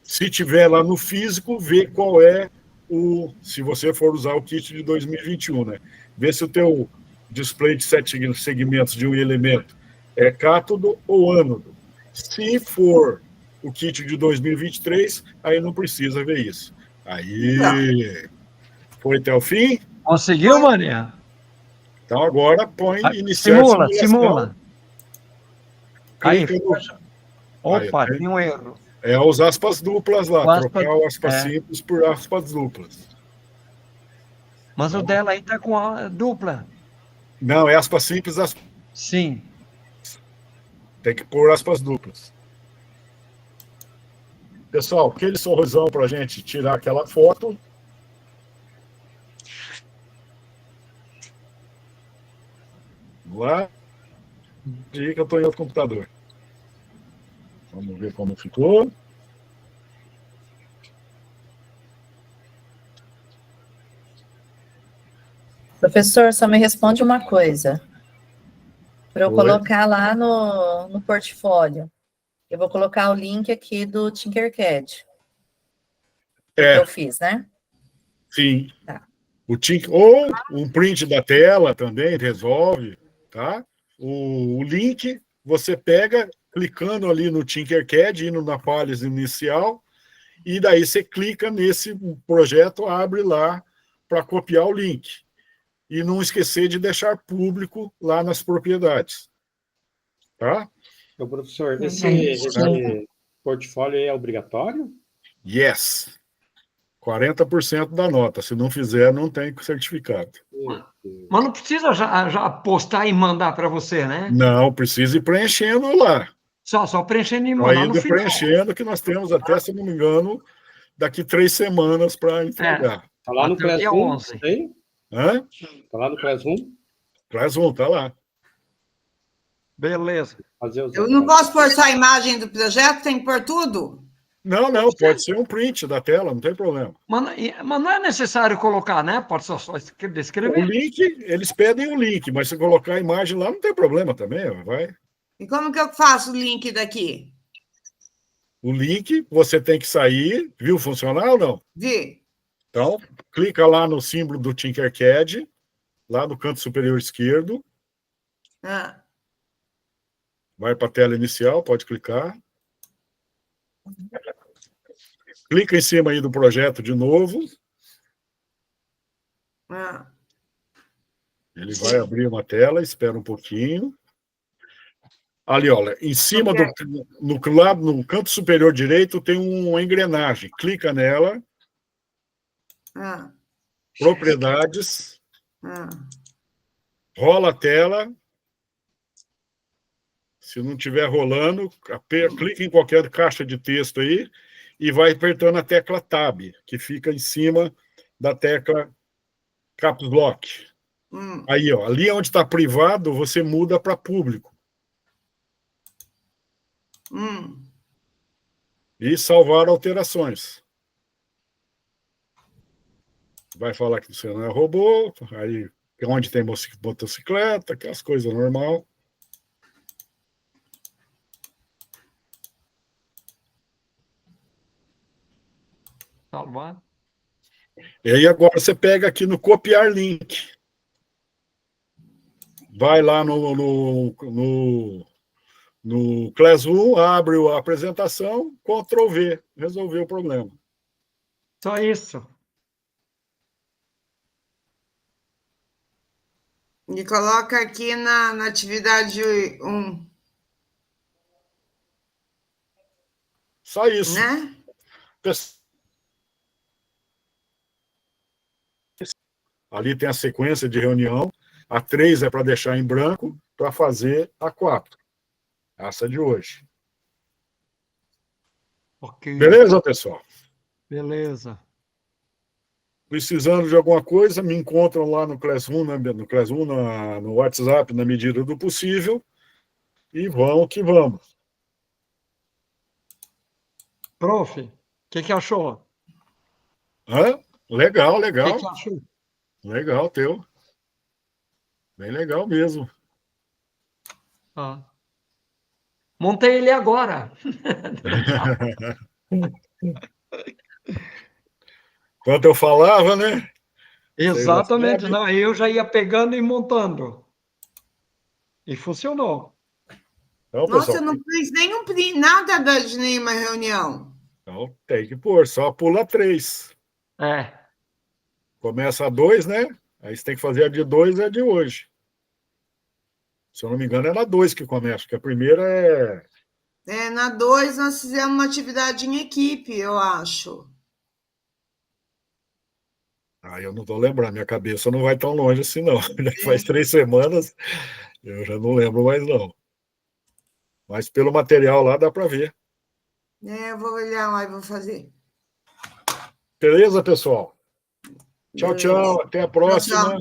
S8: Se tiver lá no físico, ver qual é se você for usar o kit de 2021, né? Ver se o teu display de 7 segmentos de um elemento é cátodo ou ânodo. Se for o kit de 2023, aí não precisa ver isso. Aí, foi até o fim?
S2: Conseguiu, Maria?
S8: Então agora põe iniciar
S2: Simula. Aí,
S8: no...
S2: Opa,
S8: aí,
S2: tem um erro.
S8: É os aspas duplas lá, trocar o aspas
S2: é.
S8: simples por aspas duplas.
S2: Mas o dela aí tá com a dupla.
S8: Não, é aspas simples.
S2: Sim.
S8: Tem que pôr aspas duplas. Pessoal, aquele sorrisão para a gente tirar aquela foto. Vamos lá. de que eu estou em outro computador. Vamos ver como ficou.
S4: Professor, só me responde uma coisa. Para eu
S8: Oi.
S4: colocar lá no portfólio, eu vou colocar o link aqui do Tinkercad. Que eu fiz, né?
S8: Sim.
S4: Tá.
S8: Ou um print da tela também resolve, tá? O link você pega clicando ali no Tinkercad, indo na palha inicial, e daí você clica nesse projeto, abre lá para copiar o link. E não esquecer de deixar público lá nas propriedades. Tá?
S10: Ô, professor, esse portfólio é obrigatório?
S8: Yes. 40% da nota. Se não fizer, não tem certificado.
S2: Mas não precisa já postar e mandar para você, né?
S8: Não, precisa ir preenchendo lá.
S2: Só preenchendo e mandar no final.
S8: Preenchendo, que nós temos até, se não me engano, daqui 3 semanas para entregar.
S10: Tá lá no
S2: Até o dia
S10: Classroom,
S2: 11.
S10: tem?
S8: Hã?
S10: Tá lá no Classroom?
S8: Classroom, tá lá.
S2: Beleza.
S3: Eu não posso pôr só a imagem do projeto, tem que pôr tudo?
S8: Não, pode ser um print da tela, não tem problema.
S2: Mas não é necessário colocar, né? Pode só descrever.
S8: O link, eles pedem o link, mas se colocar a imagem lá, não tem problema também, vai.
S3: E como que eu faço o link daqui?
S8: O link, você tem que sair, viu funcionar ou não?
S3: Vi.
S8: Então, clica lá no símbolo do Tinkercad, lá no canto superior esquerdo. Vai para a tela inicial, pode clicar. Clica em cima aí do projeto de novo. Ele vai abrir uma tela, espera um pouquinho. Ali, olha, em cima no canto superior direito tem uma engrenagem. Clica nela. Propriedades. Rola a tela. Se não estiver rolando, clica em qualquer caixa de texto aí e vai apertando a tecla Tab, que fica em cima da tecla Caps Lock. Aí, ó, ali onde está privado, você muda para público. E salvar alterações. Vai falar que você não é robô, aí onde tem motocicleta, aquelas coisas normal.
S2: Salvar.
S8: E aí agora você pega aqui no copiar link. Vai lá no Classroom, abre a apresentação, Ctrl+V, resolveu o problema.
S2: Só isso.
S3: E coloca aqui na atividade 1.
S8: Só isso.
S3: Né?
S8: Ali tem a sequência de reunião. A 3 é para deixar em branco, para fazer a 4. Essa de hoje.
S2: Ok.
S8: Beleza, pessoal?
S2: Beleza.
S8: Precisando de alguma coisa, me encontram lá no Classroom, no WhatsApp, na medida do possível. E vamos que vamos.
S2: Prof, o que achou?
S8: Legal.
S2: O que achou?
S8: Legal, teu. Bem legal mesmo.
S2: Montei ele agora.
S8: Enquanto eu falava, né?
S2: Exatamente. Não, eu já ia pegando e montando. E funcionou.
S8: Então,
S3: Nossa,
S8: pessoal,
S3: eu não fiz nenhum print, nada de nenhuma reunião.
S8: então, tem que pôr, só pula 3. Começa a 2, né? Aí você tem que fazer a de 2 e a de hoje. Se eu não me engano, é na 2 que começa, porque a primeira é...
S3: Na 2 nós fizemos uma atividade em equipe, eu acho.
S8: Eu não estou lembrando, minha cabeça não vai tão longe assim, não. Já faz 3 semanas, eu já não lembro mais, não. Mas pelo material lá dá para ver.
S3: Eu vou olhar lá e vou fazer.
S8: Beleza, pessoal? Tchau, tchau. Até a próxima.
S3: Tchau.